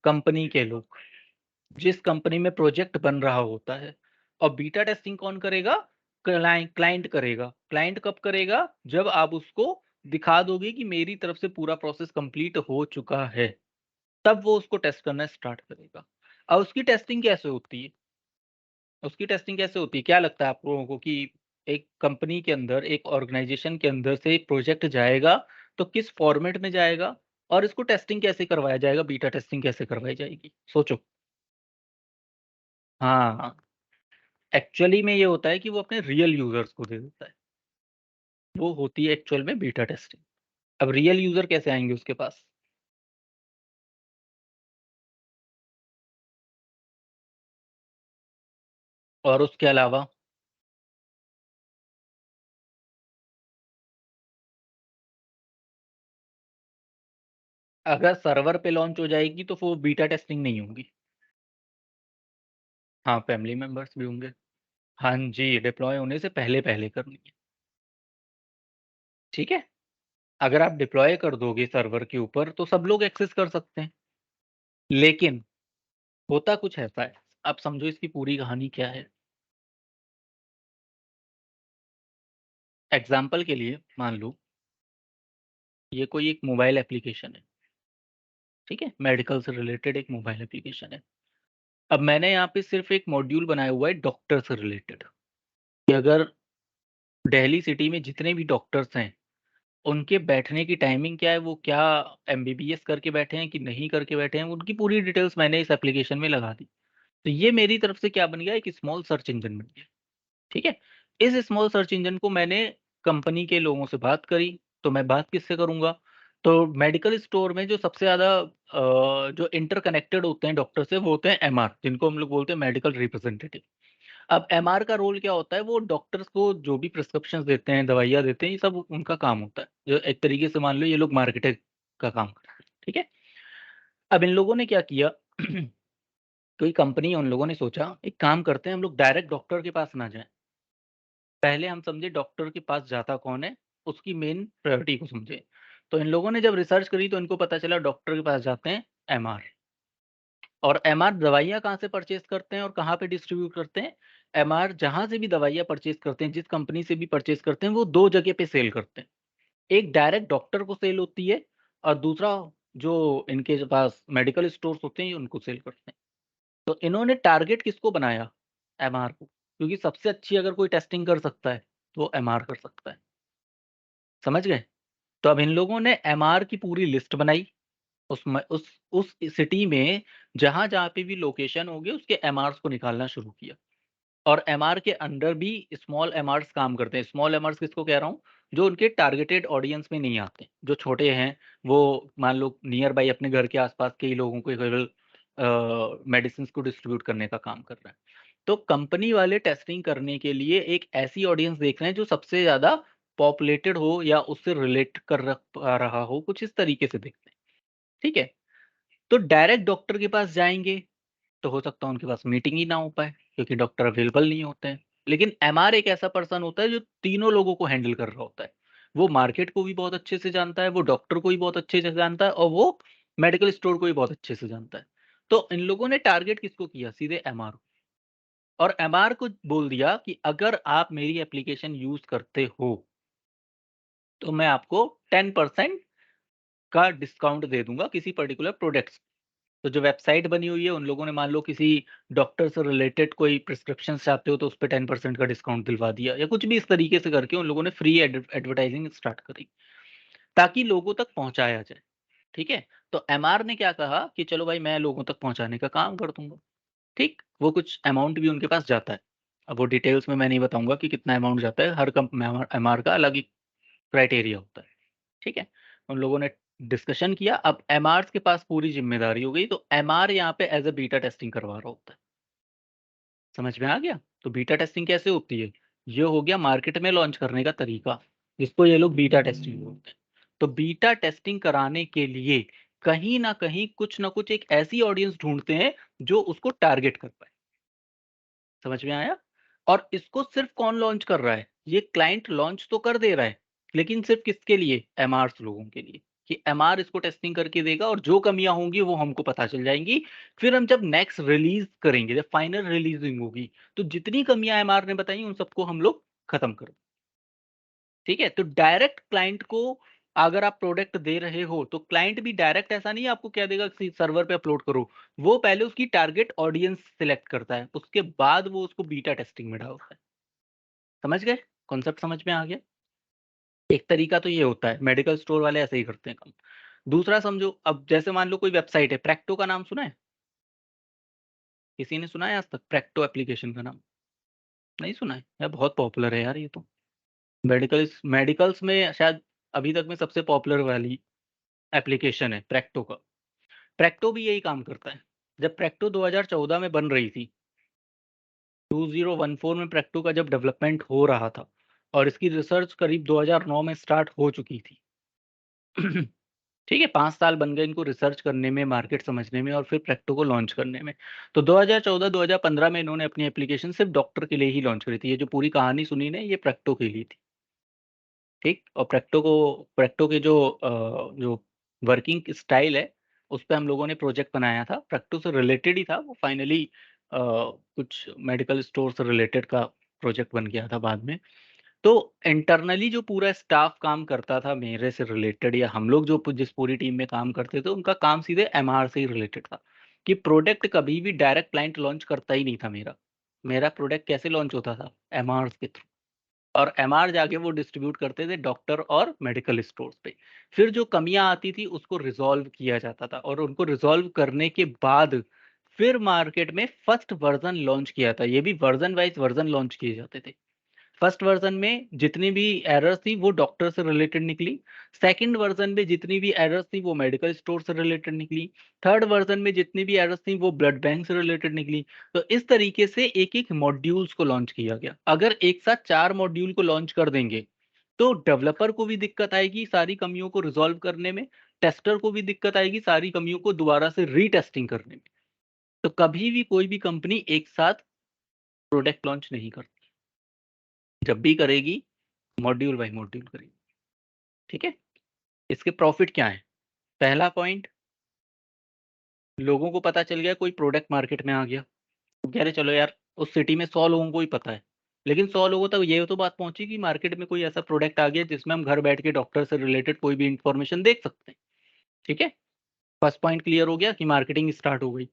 कंपनी के लोग, जिस कंपनी में प्रोजेक्ट बन रहा होता है। और बीटा टेस्टिंग कौन करेगा? क्लाइंट करेगा। क्लाइंट कब करेगा? जब आप उसको दिखा दोगे कि मेरी तरफ से पूरा प्रोसेस कंप्लीट हो चुका है, तब वो उसको टेस्ट करना स्टार्ट करेगा। अब उसकी टेस्टिंग कैसे होती है? उसकी टेस्टिंग कैसे होती है? क्या लगता है आप लोगों को कि एक कंपनी के अंदर, एक ऑर्गेनाइजेशन के अंदर से प्रोजेक्ट जाएगा, तो किस फॉर्मेट में जाएगा? और इसको टेस्टिंग कैसे करवाया जाएगा? बीटा टेस्टिंग कैसे करवाई जाएगी? सोचो। हाँ, एक्चुअली में ये होता है कि वो अपने रियल यूज़र्स को दे देता है। वो होती है एक्चुअल में बीटा टेस्टिंग। अब रियल यूज़र कैसे आएँगे उसके पास? और उसके अलावा अगर सर्वर पे लॉन्च हो जाएगी तो वो बीटा टेस्टिंग नहीं होगी। हाँ, फैमिली मेंबर्स भी होंगे। हाँ जी, डिप्लॉय होने से पहले-पहले करनी है। ठीक है? अगर आप डिप्लॉय कर दोगे सर्वर के ऊपर तो सब लोग एक्सेस कर सकते हैं। लेकिन होता कुछ ऐसा है, आप समझो इसकी पूरी कहानी क्या है। एग्ज़ाम्पल के लिए मान लो ये कोई एक मोबाइल एप्लीकेशन है, ठीक है? मेडिकल से रिलेटेड एक मोबाइल एप्लीकेशन है। अब मैंने यहाँ पे सिर्फ़ एक मॉड्यूल बनाया हुआ है डॉक्टर से रिलेटेड, कि अगर दिल्ली सिटी में जितने भी डॉक्टर्स हैं, उनके बैठने की टाइमिंग क्या है, वो क्या एमबीबीएस करके बैठे हैं कि नहीं करके बैठे हैं, उनकी पूरी डिटेल्स मैंने इस एप्लीकेशन में लगा दी। तो ये मेरी तरफ से क्या बन गया, एक स्मॉल सर्च इंजन बन गया, ठीक है? इस स्मॉल सर्च इंजन को मैंने कंपनी के लोगों से बात करी, तो मैं बात किससे करूँगा? तो मेडिकल स्टोर में जो सबसे ज़्यादा जो इंटरकनेक्टेड होते हैं डॉक्टर से, वो होते हैं एमआर, जिनको हम लोग बोलते हैं मेडिकल रिप्रेजेंटेटिव। अब एमआर का रोल क्या होता है, वो डॉक्टर्स को जो भी प्रिस्क्रिप्शंस देते हैं, दवाइयाँ देते हैं, ये सब उनका काम होता है। जो एक तरीके से मान लो ये लोग मार्केटर का काम कर रहे हैं, ठीक है? अब इन लोगों ने क्या किया, कोई कंपनी है, उन लोगों ने सोचा एक काम करते हैं हम लोग डायरेक्ट डॉक्टर के पास ना जाएँ। पहले हम समझे डॉक्टर के पास जाता कौन है, उसकी मेन प्रायोरिटी को समझे। तो इन लोगों ने जब रिसर्च करी तो इनको पता चला डॉक्टर के पास जाते हैं एमआर। और एमआर दवाइयाँ कहाँ से परचेज़ करते हैं और कहाँ पे डिस्ट्रीब्यूट करते हैं? एमआर जहाँ से भी दवाइयाँ परचेज़ करते हैं, जिस कंपनी से भी परचेज़ करते हैं, वो 2 जगह पे सेल करते हैं। एक डायरेक्ट डॉक्टर को सेल होती है और दूसरा जो इनके जो पास मेडिकल स्टोर्स होते हैं, ये उनको सेल करते हैं। तो इन्होंने टारगेट किसको बनाया? एमआर को, क्योंकि सबसे अच्छी अगर कोई टेस्टिंग कर सकता है, तो वो एमआर कर सकता है। समझ गए? तो अब इन लोगों ने एमआर की पूरी लिस्ट बनाई, उसमें उस सिटी में जहाँ-जहाँ पे भी लोकेशन होगी उसके एमआर्स को निकालना शुरू किया। और एमआर के अंडर भी स्मॉल एमआर्स काम करते हैं। स्मॉल एमआर्स किसको कह रहा हूँ? जो उनके टारगेटेड ऑडियंस में नहीं आते। जो छोटे हैं, वो मान लो नियर बाय अपने घर के आस-पास के ही लोगों को केवल मेडिसिन्स को डिस्ट्रीब्यूट करने का काम कर रहा है। तो कंपनी वाले टेस्टिंग करने के लिए एक ऐसी ऑडियंस देख रहे हैं जो सबसे ज़्यादा पॉपुलेटेड हो या उससे रिलेट कर पा रहा हो, कुछ इस तरीके से देखते हैं, ठीक है? तो डायरेक्ट डॉक्टर के पास जाएँगे, तो हो सकता है उनके पास मीटिंग ही ना हो पाए, क्योंकि डॉक्टर अवेलेबल नहीं होते हैं। लेकिन एमआर एक ऐसा पर्सन होता है जो तीनों लोगों को हैंडल कर रहा होता है। वो मार्केट को भी बहुत अच्छे से जानता है, वो डॉक्टर को भी बहुत अच्छे से जानता है और वो मेडिकल स्टोर को भी बहुत अच्छे से जानता है। तो इन लोगों ने टारगेट किसको किया? सीधे एमआर को। और एमआर को बोल दिया कि अगर आप मेरी एप्लीकेशन यूज़ करते हो, तो मैं आपको 10% का डिस्काउंट दे दूँगा किसी पर्टिकुलर प्रोडक्ट्स। तो जो वेबसाइट बनी हुई है, उन लोगों ने मान लो किसी डॉक्टर से रिलेटेड कोई प्रिस्क्रिप्शंस चाहते हो तो उसपे 10% का डिस्काउंट दिलवा दिया या कुछ भी इस तरीके से करके उन लोगों ने फ्री एडवर्टाइजिंग स्टार्ट करी, ताकि लोगों तक पहुँचाया जाए, ठीक है? तो एमआर ने क्या कहा कि चलो भाई मैं लोगों तक पहुँचाने का काम कर दूँगा, ठीक? वो कुछ अमाउंट भी उनके पास जाता है। अब वो डिटेल्स में मैं नहीं बताऊँगा कि कितना अमाउंट जाता है, हर एमआर का अलग ही क्राइटेरिया होता है। ठीक है? उन लोगों ने डिस्कशन किया, अब एमआर्स के पास पूरी ज़िम्मेदारी हो गई, तो एमआर यहाँ पे एज़ अ बीटा टेस्टिंग करवा रहा होता है। समझ में आ गया? तो बीटा टेस्टिंग कैसे होती है? ये हो गया मार्केट में लॉन्च करने का तरीका, जिसको ये लोग बीटा टेस्टिंग बोलते हैं। तो बीटा टेस्टिंग कराने के लिए कहीं न कहीं कुछ न कुछ एक ऐसी ऑडियंस ढूँढते हैं, जो उसको टारगेट कर पाए। समझ में आया? और इसको सिर्फ़ कौन लॉन्च कर रहा है? ये क्लाइंट लॉन्च तो कर दे रहा है, लेकिन सिर्फ़ किसके लिए? एमआर्स लोगों के लिए, कि एमआर इसको टेस्टिंग करके देगा और जो कमियाँ होंगी वो हमको पता चल जाएँगी। फिर हम जब नेक्स्ट रिलीज़ करेंगे, जब फाइनल रिलीज़िंग होगी, तो जितनी कमियाँ एमआर ने बताई उन सबको हम लोग खत्म कर, ठीक है? तो डायरेक्ट क्लाइंट को अगर आप प्रोडक्ट दे रहे हो, तो क्लाइंट भी डायरेक्ट ऐसा नहीं आपको कह देगा कि सर्वर पे अपलोड करो। वो पहले उसकी टारगेट ऑडियंस सिलेक्ट करता है, उसके बाद वो उसको बीटा टेस्टिंग में डालता है। समझ गए? कॉन्सेप्ट समझ में आ गया? एक तरीका तो ये होता है, मेडिकल स्टोर वाले ऐसे ही करते हैं काम। दूसरा समझो, अब जैसे मान लो कोई वेबसाइट है, प्रैक्टो का नाम सुना है? किसी ने सुना है आज तक प्रैक्टो एप्लीकेशन का नाम? नहीं सुना है? यार बहुत पॉपुलर है यार ये तो। मेडिकल्स में शायद अभी तक में सबसे पॉपुलर वाली एप्लीकेशन है प्रैक्टो का। प्रैक्टो भी यही काम करता है। जब प्रैक्टो 2014 में बन रही थी, 2014 में प्रैक्टो का जब डेवलपमेंट हो रहा था और इसकी रिसर्च करीब 2009 में स्टार्ट हो चुकी थी। ठीक है, 5 साल बन गए इनको रिसर्च करने में, मार्केट समझने में और फिर प्रैक्टो को लॉन्च करने में। तो 2014-2015 में इन्होंने अपनी एप्लीकेशन सिर्फ़ डॉक्टर के लिए ही लॉन्च करी थी। ये जो पूरी कहानी सुनी ना, ये प्रैक्टो के लिए थी, ठीक? और प्रैक्टो के जो वर्किंग स्टाइल है, उस पे हम लोगों ने प्रोजेक्ट बनाया था। प्रैक्टो से रिलेटेड ही था वो, फाइनली कुछ मेडिकल स्टोर से रिलेटेड का प्रोजेक्ट बन गया था बाद में। तो इंटरनली जो पूरा स्टाफ काम करता था मेरे से रिलेटेड, या हम लोग जो जिस पूरी टीम में काम करते थे, उनका काम सीधे एमआर से ही रिलेटेड था, कि प्रोडक्ट कभी भी डायरेक्ट क्लाइंट लॉन्च करता ही नहीं था मेरा। मेरा प्रोडक्ट कैसे लॉन्च होता था? एमआर्स के थ्रू, और एमआर जाके वो डिस्ट्रीब्यूट करते थे डॉक्टर और मेडिकल स्टोर्स पे। फिर जो कमियाँ आती थी उसको रिज़ॉल्व किया जाता था और उनको रिज़ॉल्व करने के बाद फिर मार्केट में फर्स्ट वर्ज़न लॉन्च किया था। ये भी वर्ज़न वाइज़ वर्ज़न लॉन्च किए जाते थे। फर्स्ट वर्ज़न में जितनी भी एरर्स थी वो डॉक्टर से रिलेटेड निकली। सेकंड वर्ज़न में जितनी भी एरर्स थी वो मेडिकल स्टोर से रिलेटेड निकली। थर्ड वर्ज़न में जितनी भी एरर्स थी वो ब्लड बैंक से रिलेटेड निकली। तो इस तरीके से एक-एक मॉड्यूल्स को लॉन्च किया गया। अगर एक साथ 4 मॉड्यूल को लॉन्च कर देंगे, तो डेवलपर को भी दिक्कत आएगी सारी कमियों को रिज़ॉल्व करने में, टेस्टर को भी दिक्कत आएगी सारी कमियों को दोबारा से रीटेस्टिंग करने में। तो कभी भी कोई भी कंपनी एक साथ प्रोडक्ट लॉन्च नहीं करती। जब भी करेगी, मॉड्यूल बाय मॉड्यूल करेंगे, ठीक है? इसके प्रॉफ़िट क्या हैं? पहला पॉइंट, लोगों को पता चल गया कोई प्रोडक्ट मार्केट में आ गया। वो कह रहे चलो यार, उस सिटी में 100 लोगों को ही पता है। लेकिन 100 लोगों तक ये तो बात पहुँची कि मार्केट में कोई ऐसा प्रोडक्ट आ गया जिसमें हम घर बैठ के डॉक्टर से रिलेटेड कोई भी इन्फॉर्मेशन देख सकते हैं, ठीक है? फर्स्ट पॉइंट क्लियर हो गया कि मार्केटिंग स्टार्ट हो गई।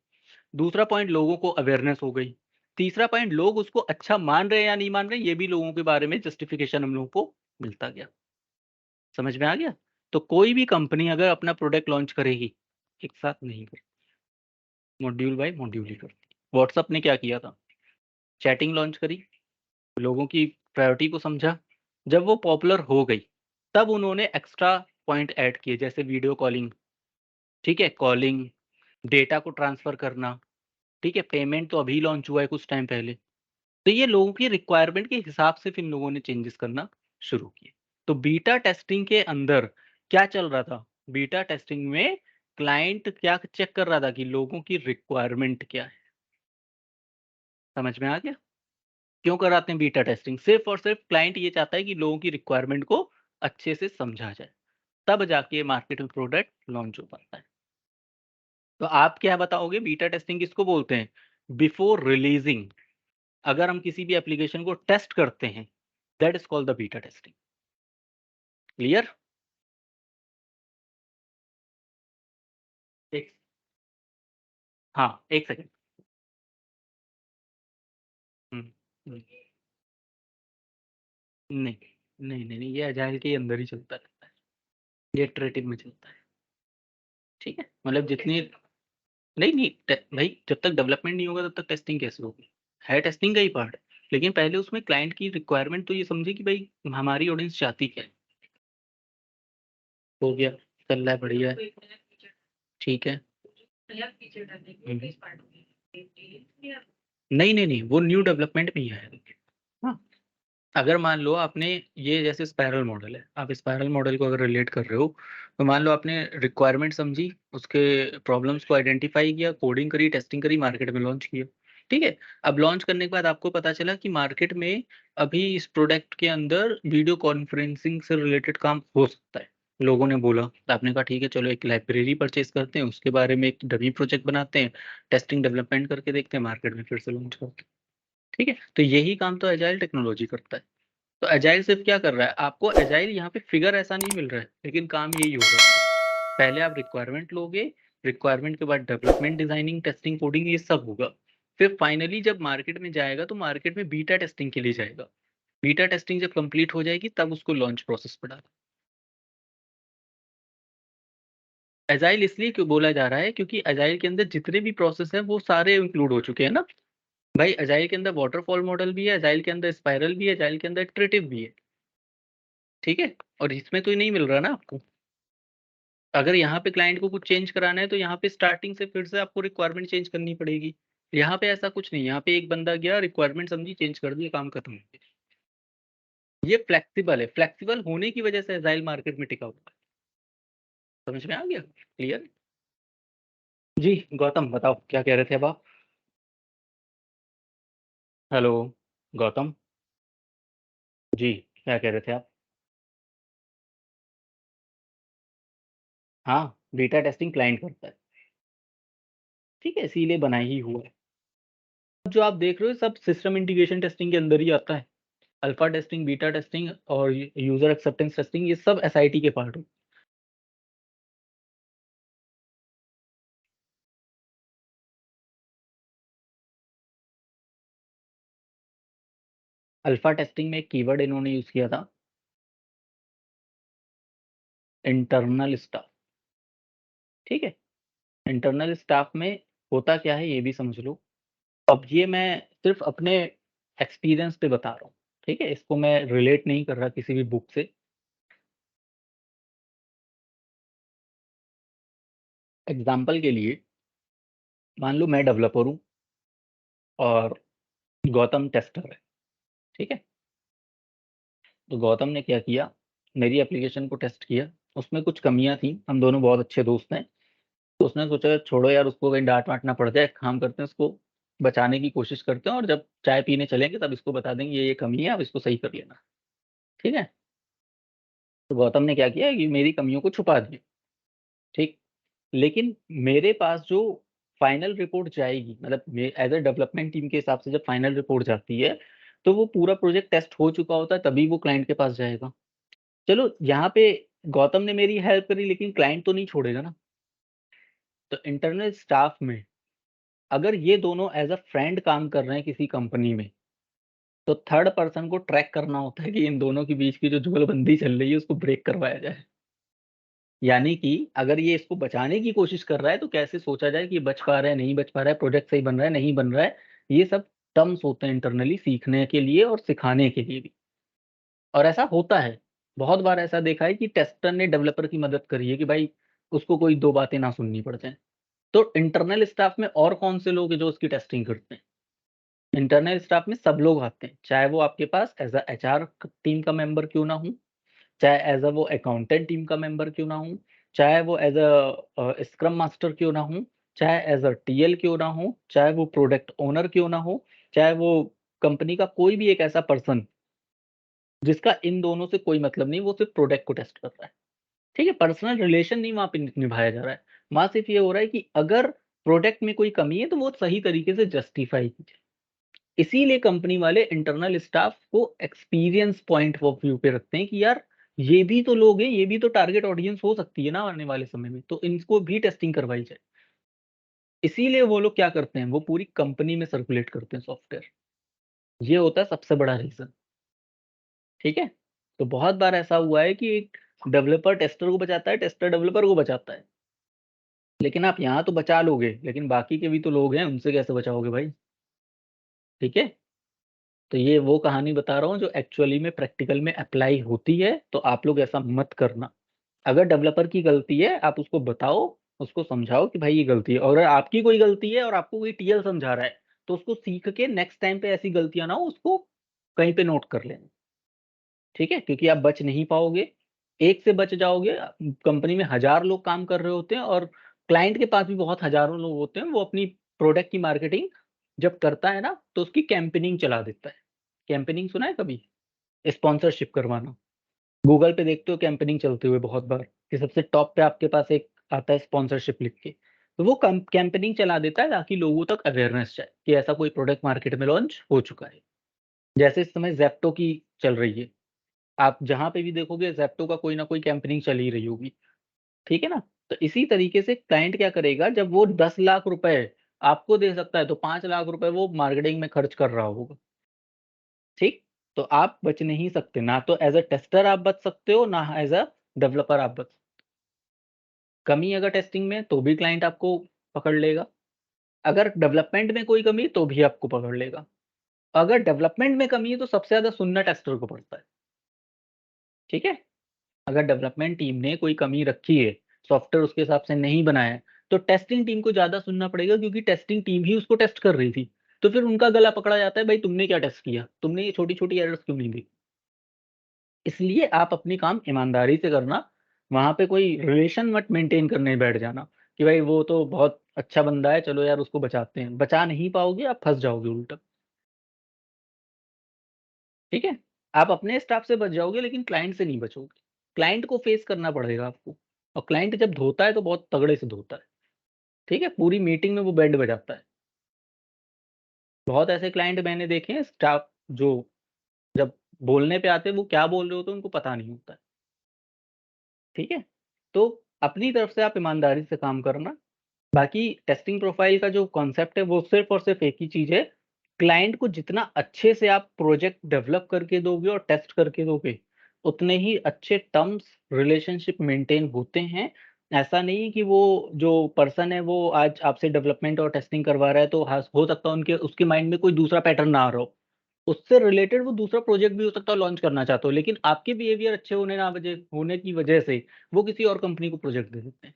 दूसरा पॉइंट, लोगों को अवेयरनेस हो गई। तीसरा पॉइंट, लोग उसको अच्छा मान रहे हैं या नहीं मान रहे हैं, ये भी लोगों के बारे में जस्टिफिकेशन हम लोगों को मिलता गया। समझ में आ गया? तो कोई भी कंपनी अगर अपना प्रोडक्ट लॉन्च करेगी, एक साथ नहीं करती, मॉड्यूल बाय मॉड्यूल ही करती। व्हाट्सएप ने क्या किया था? चैटिंग लॉन्च करी, लोगों की प्रायोरिटी को समझा, जब वो पॉपुलर हो गई, तब उन्होंने एक्स्ट्रा पॉइंट ऐड किए, जैसे वीडियो कॉलिंग, ठीक है? कॉलिंग, डेटा को ट्रांसफ़र करना, ठीक है? पेमेंट तो अभी लॉन्च हुआ है कुछ टाइम पहले। तो ये लोगों की रिक्वायरमेंट के हिसाब से फिर इन लोगों ने चेंजेस करना शुरू किए। तो बीटा टेस्टिंग के अंदर क्या चल रहा था? बीटा टेस्टिंग में क्लाइंट क्या चेक कर रहा था कि लोगों की रिक्वायरमेंट क्या है। समझ में आ गया? क्यों कराते हैं बीटा टेस्टिंग? सिर्फ और सिर्फ क्लाइंट ये चाहता है कि लोगों की रिक्वायरमेंट को अच्छे से समझा जाए, तब जाके मार्केट में प्रोडक्ट लॉन्च हो पाता है। तो आप क्या बताओगे बीटा टेस्टिंग किसको बोलते हैं? बिफोर रिलीजिंग अगर हम किसी भी एप्लीकेशन को टेस्ट करते हैं, that is called the beta testing. Clear? एक हाँ, एक सेकंड। हम्म, हम्म, नहीं नहीं नहीं नहीं, ये अजाइल के अंदर ही चलता रहता है, ये इटरेटिव में चलता है। ठीक है, मतलब जितनी नहीं नहीं भाई, जब तक डेवलपमेंट नहीं होगा तब तक टेस्टिंग कैसे होगी? है टेस्टिंग का ही पार्ट है, लेकिन पहले उसमें क्लाइंट की रिक्वायरमेंट तो ये समझे कि भाई हमारी ऑडियंस चाहती क्या है। हो गया, चल रहा है, बढ़िया है, ठीक है। नहीं नहीं नहीं, वो न्यू डेवलपमेंट में ही है। हाँ, अगर मान लो आपने ये जैसे स्पाइरल मॉडल है, आप स्पाइरल मॉडल को अगर रिलेट कर रहे हो, तो मान लो आपने रिक्वायरमेंट समझी, उसके प्रॉब्लम्स को आइडेंटिफाई किया, कोडिंग करी, टेस्टिंग करी, मार्केट में लॉन्च किया। ठीक है, अब लॉन्च करने के बाद आपको पता चला कि मार्केट में अभी इस प्रोडक्ट के अंदर वीडियो कॉन्फ्रेंसिंग से रिलेटेड काम हो सकता है। लोगों ने बोला तो आपने कहा ठीक है, चलो एक लाइब्रेरी परचेज करते हैं, उसके बारे में एक डमी प्रोजेक्ट बनाते हैं, टेस्टिंग डेवलपमेंट करके देखते हैं, मार्केट में फिर से लॉन्च करते हैं। ठीक है, तो यही काम तो एजाइल टेक्नोलॉजी करता है। तो एजाइल सिर्फ क्या कर रहा है, आपको एजाइल यहाँ पे फिगर ऐसा नहीं मिल रहा है, लेकिन काम यही हो रहा है। पहले आप रिक्वायरमेंट लोगे, रिक्वायरमेंट के बाद डेवलपमेंट, डिजाइनिंग, टेस्टिंग, कोडिंग, ये सब होगा। फिर फाइनली जब मार्केट में जाएगा तो मार्केट में बीटा टेस्टिंग के लिए जाएगा। बीटा टेस्टिंग जब कंप्लीट हो जाएगी तब उसको लॉन्च प्रोसेस पर डालें। एजाइल इसलिए क्यों बोला जा रहा है, क्योंकि एजाइल के अंदर जितने भी प्रोसेस हैं वो सारे इंक्लूड हो चुके हैं ना। भाई एजाइल के अंदर वाटरफॉल मॉडल भी है, एजाइल के अंदर स्पाइरल भी है, एजाइल के अंदर इटरेटिव भी है। ठीक है, और इसमें तो ये नहीं मिल रहा ना आपको। अगर यहाँ पे क्लाइंट को कुछ चेंज कराना है तो यहाँ पे स्टार्टिंग से फिर से आपको रिक्वायरमेंट चेंज करनी पड़ेगी। यहाँ पे ऐसा कुछ नहीं, यहाँ पे एक बंदा गया, रिक्वायरमेंट समझी, चेंज कर दिया, काम खत्म हो गया। ये फ्लेक्सिबल है, फ्लेक्सिबल होने की वजह से एजाइल मार्केट में टिका हुआ है। समझ में आ गया? क्लियर? जी, गौतम बताओ क्या कह रहे थे अब आप? हेलो गौतम। जी, क्या कह रहे थे आप? हाँ, बीटा टेस्टिंग क्लाइंट करता है। ठीक है, इसीलिए बना ही हुआ है। जो आप देख रहे हो सब सिस्टम इंटीग्रेशन टेस्टिंग के अंदर ही आता है। अल्फा टेस्टिंग, बीटा टेस्टिंग और यूजर एक्सेप्टेंस टेस्टिंग, ये सब एसआईटी के पार्ट हो। अल्फा टेस्टिंग में एक कीवर्ड इन्होंने यूज किया था, इंटरनल स्टाफ। ठीक है, इंटरनल स्टाफ में होता क्या है ये भी समझ लो। अब ये मैं सिर्फ अपने एक्सपीरियंस पे बता रहा हूँ। ठीक है, इसको मैं रिलेट नहीं कर रहा किसी भी बुक से। एग्जाम्पल के लिए मान लो मैं डेवलपर हूँ और गौतम टेस्टर है। ठीक है, तो गौतम ने क्या किया, मेरी एप्लीकेशन को टेस्ट किया, उसमें कुछ कमियां थी, हम दोनों बहुत अच्छे दोस्त हैं। तो उसने सोचा छोड़ो यार, उसको कहीं डांट वाट ना पड़ जाए, काम करते हैं, उसको बचाने की कोशिश करते हैं, और जब चाय पीने चलेंगे तब इसको बता देंगे ये कमी है, अब इसको सही कर लेना। ठीक है, तो गौतम ने क्या किया कि मेरी कमियों को छुपा दिया। ठीक, लेकिन मेरे पास जो फाइनल रिपोर्ट जाएगी, मतलब एज ए डेवलपमेंट टीम के हिसाब से जब फाइनल रिपोर्ट जाती है, तो वो पूरा प्रोजेक्ट टेस्ट हो चुका होता है, तभी वो क्लाइंट के पास जाएगा। चलो यहाँ पे गौतम ने मेरी हेल्प करी, लेकिन क्लाइंट तो नहीं छोड़ेगा ना। तो इंटरनल स्टाफ में अगर ये दोनों एज अ फ्रेंड काम कर रहे हैं किसी कंपनी में, तो थर्ड पर्सन को ट्रैक करना होता है कि इन दोनों के बीच की जो जुगलबंदी चल रही है उसको ब्रेक करवाया जाए। यानी कि अगर ये इसको बचाने की कोशिश कर रहा है तो कैसे सोचा जाए कि ये बच पा रहा है, नहीं बच पा रहा है, प्रोजेक्ट सही बन रहा है, नहीं बन रहा है। ये सब टर्म्स होते हैं इंटरनली सीखने के लिए और सिखाने के लिए भी। और ऐसा होता है, बहुत बार ऐसा देखा है कि टेस्टर ने डेवलपर की मदद करी है कि भाई उसको कोई दो बातें ना सुननी पड़ जाए। तो इंटरनल स्टाफ में और कौन से लोग हैं जो उसकी टेस्टिंग करते हैं? इंटरनल स्टाफ में सब लोग आते हैं, चाहे वो आपके पास एज अ एचआर टीम का मेंबर क्यों ना हो, चाहे एज अ वो अकाउंटेंट टीम का मेंबर क्यों ना हूँ, चाहे वो एज अ स्क्रम मास्टर क्यों ना हूँ, चाहे एज अ टीएल क्यों ना हूँ, चाहे वो प्रोडक्ट ओनर क्यों ना हो, चाहे वो कंपनी का कोई भी एक ऐसा पर्सन जिसका इन दोनों से कोई मतलब नहीं, वो सिर्फ प्रोडक्ट को टेस्ट कर रहा है। ठीक है, पर्सनल रिलेशन नहीं वहाँ पे निभाया जा रहा है। वहाँ सिर्फ ये हो रहा है कि अगर प्रोडक्ट में कोई कमी है तो वो सही तरीके से जस्टिफाई की जाए। इसीलिए कंपनी वाले इंटरनल स्टाफ को एक्सपीरियंस पॉइंट ऑफ व्यू पे रखते हैं कि यार ये भी तो लोग हैं, ये भी तो टारगेट ऑडियंस हो सकती है ना आने वाले समय में, तो इनको भी टेस्टिंग करवाई जाए। इसीलिए वो लोग क्या करते हैं, वो पूरी कंपनी में सर्कुलेट करते हैं सॉफ्टवेयर। ये होता है सबसे बड़ा रीजन। ठीक है, तो बहुत बार ऐसा हुआ है कि एक डेवलपर टेस्टर को बचाता है, टेस्टर डेवलपर को बचाता है। लेकिन आप यहाँ तो बचा लोगे, लेकिन बाकी के भी तो लोग हैं, उनसे कैसे बचाओगे भाई? ठीक है, तो ये वो कहानी बता रहा हूँ जो एक्चुअली में प्रैक्टिकल में अप्लाई होती है, तो आप लोग ऐसा मत करना। अगर डेवलपर की गलती है, आप उसको बताओ, उसको समझाओ कि भाई ये गलती है, और अगर आपकी कोई गलती है और आपको कोई टीएल समझा रहा है, तो उसको सीख के नेक्स्ट टाइम पे ऐसी गलतियां ना हो, उसको कहीं पे नोट कर लेना। ठीक है, क्योंकि आप बच नहीं पाओगे। एक से बच जाओगे, कंपनी में हजार लोग काम कर रहे होते हैं और क्लाइंट के पास भी बहुत हजारों लोग होते हैं, वो अपनी प्रोडक्ट की मार्केटिंग जब करता है ना, तो उसकी कैंपेनिंग चला देता है। कैंपेनिंग सुना है कभी? स्पॉन्सरशिप करवाना। गूगल पे देखते हो कैंपेनिंग चलते हुए बहुत बार, कि सबसे टॉप पे आपके पास एक आता है स्पॉन्सरशिप लिख के। तो वो कैंपेनिंग चला देता है ताकि लोगों तक अवेयरनेस जाए कि ऐसा कोई प्रोडक्ट मार्केट में लॉन्च हो चुका है। जैसे इस समय जेप्टो की चल रही है, आप जहाँ पे भी देखोगे ज़ेप्टो का कोई ना कोई कैंपेनिंग चल ही रही होगी, ठीक है ना? तो इसी तरीके से क्लाइंट क्या करेगा, जब वो 10 लाख रुपए आपको दे सकता है, तो 5 लाख रुपए वो मार्केटिंग में खर्च कर रहा होगा, ठीक? तो आप बच नहीं सकते, ना तो एज़ अ टेस्टर आप बच सकते हो, ना एज़ अ डेवलपर आप बच। कमी अगर टेस्टिंग में तो भी क्लाइंट आपको पकड़ लेगा, अगर डेवलपमेंट में कोई कमी है तो भी आपको पकड़ लेगा। अगर डेवलपमेंट में कमी है तो सबसे ज़्यादा सुनना टेस्टर को पड़ता है, ठीक है? अगर डेवलपमेंट टीम ने कोई कमी रखी है, सॉफ्टवेयर उसके हिसाब से नहीं बनाया है, तो टेस्टिंग टीम को ज़्यादा सुनना पड़ेगा, क्योंकि टेस्टिंग टीम ही उसको टेस्ट कर रही थी। तो फिर उनका गला पकड़ा जाता है, भाई तुमने क्या टेस्ट किया? तुमने ये छोटी-छोटी एरर्स क्यों नहीं दी? इसलिए आप अपनी काम ईमानदारी से करना, वहाँ पे कोई रिलेशन मत मेंटेन करने बैठ जाना, कि भाई वो तो बहुत अच्छा बंदा है, चलो यार उसको बचाते हैं। बचा नहीं पाओगे, आप फँस जाओगे उल्टा, ठीक है? आप अपने स्टाफ से बच जाओगे लेकिन क्लाइंट से नहीं बचोगे। क्लाइंट को फेस करना पड़ेगा आपको, और क्लाइंट जब धोता है तो बहुत तगड़े से धोता है। ठीक है? पूरी मीटिंग में वो बैंड बजाता है। बहुत ऐसे क्लाइंट मैंने देखे हैं, स्टाफ जो जब बोलने पे आते हैं, वो क्या बोल रहे होते हैं उनको पता नहीं होता है। ठीक है? तो अपनी तरफ से आप ईमानदारी से काम करना। बाकी टेस्टिंग प्रोफाइल का जो कॉन्सेप्ट है वो सिर्फ़ और सिर्फ़ एक ही चीज़ है, क्लाइंट को जितना अच्छे से आप प्रोजेक्ट डेवलप करके दोगे और टेस्ट करके दोगे, उतने ही अच्छे टर्म्स रिलेशनशिप मेंटेन होते हैं। ऐसा नहीं कि वो जो पर्सन है वो आज आपसे डेवलपमेंट और टेस्टिंग करवा रहा है, तो हाँ, हो सकता है उनके उसके माइंड में कोई दूसरा पैटर्न ना आ रहा हो। उससे रिलेटेड वो दूसरा प्रोजेक्ट भी हो सकता है लॉन्च करना चाहते हो, लेकिन आपके बिहेवियर अच्छे होने की वजह से वो किसी और कंपनी को प्रोजेक्ट दे देते हैं।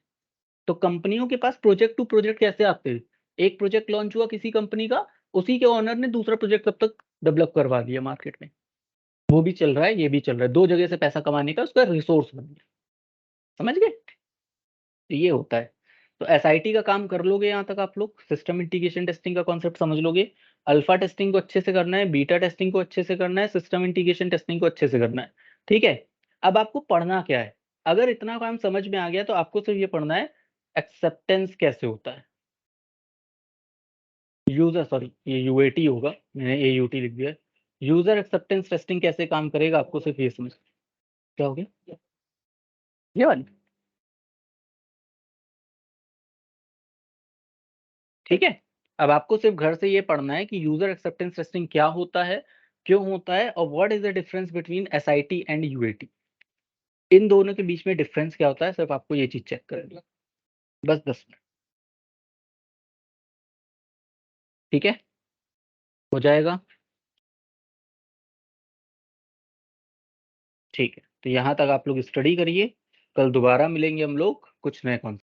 तो कंपनियों के पास प्रोजेक्ट टू प्रोजेक्ट कैसे आते हैं? एक प्रोजेक्ट लॉन्च हुआ किसी कंपनी का, उसी के ओनर ने दूसरा प्रोजेक्ट तब तक डेवलप करवा दिया मार्केट में। वो भी चल रहा है, ये भी चल रहा है। 2 जगह से पैसा कमाने का उसका रिसोर्स बन गया। समझ गए? तो ये होता है। तो एसआईटी का काम कर लोगे यहाँ तक आप लोग, सिस्टम इंटीग्रेशन टेस्टिंग का कॉन्सेप्ट समझ लोगे। अल्फा टेस्टिंग को अच्छे से करना है, बीटा टेस्टिंग को अच्छे से करना है, सिस्टम इंटीग्रेशन टेस्टिंग को अच्छे से करना है। ठीक है? अब आपको पढ़ना क्या है? अगर इतना काम समझ में आ गया तो आपको सिर्फ ये पढ़ना है, एक्सेप्टेंस कैसे होता है। यूज़र सॉरी ये यूएटी होगा, मैंने एयूटी लिख दिया है। यूज़र एक्सेप्टेंस टेस्टिंग कैसे काम करेगा, आपको सिर्फ ये समझ क्या हो गया? ये वाली? ठीक है? अब आपको सिर्फ घर से ये पढ़ना है कि यूज़र एक्सेप्टेंस टेस्टिंग क्या होता है, क्यों होता है और what is the difference between SIT and UAT. इन दोनों के बीच में डिफरेंस क्या होता है, सिर्फ आपको ये चीज़ चेक करनी है। बस 10 मिनट, ठीक है? हो जाएगा? ठीक है। तो यहाँ तक आप लोग स्टडी करिए, कल दोबारा मिलेंगे हम लोग कुछ नए कॉन्सेप्ट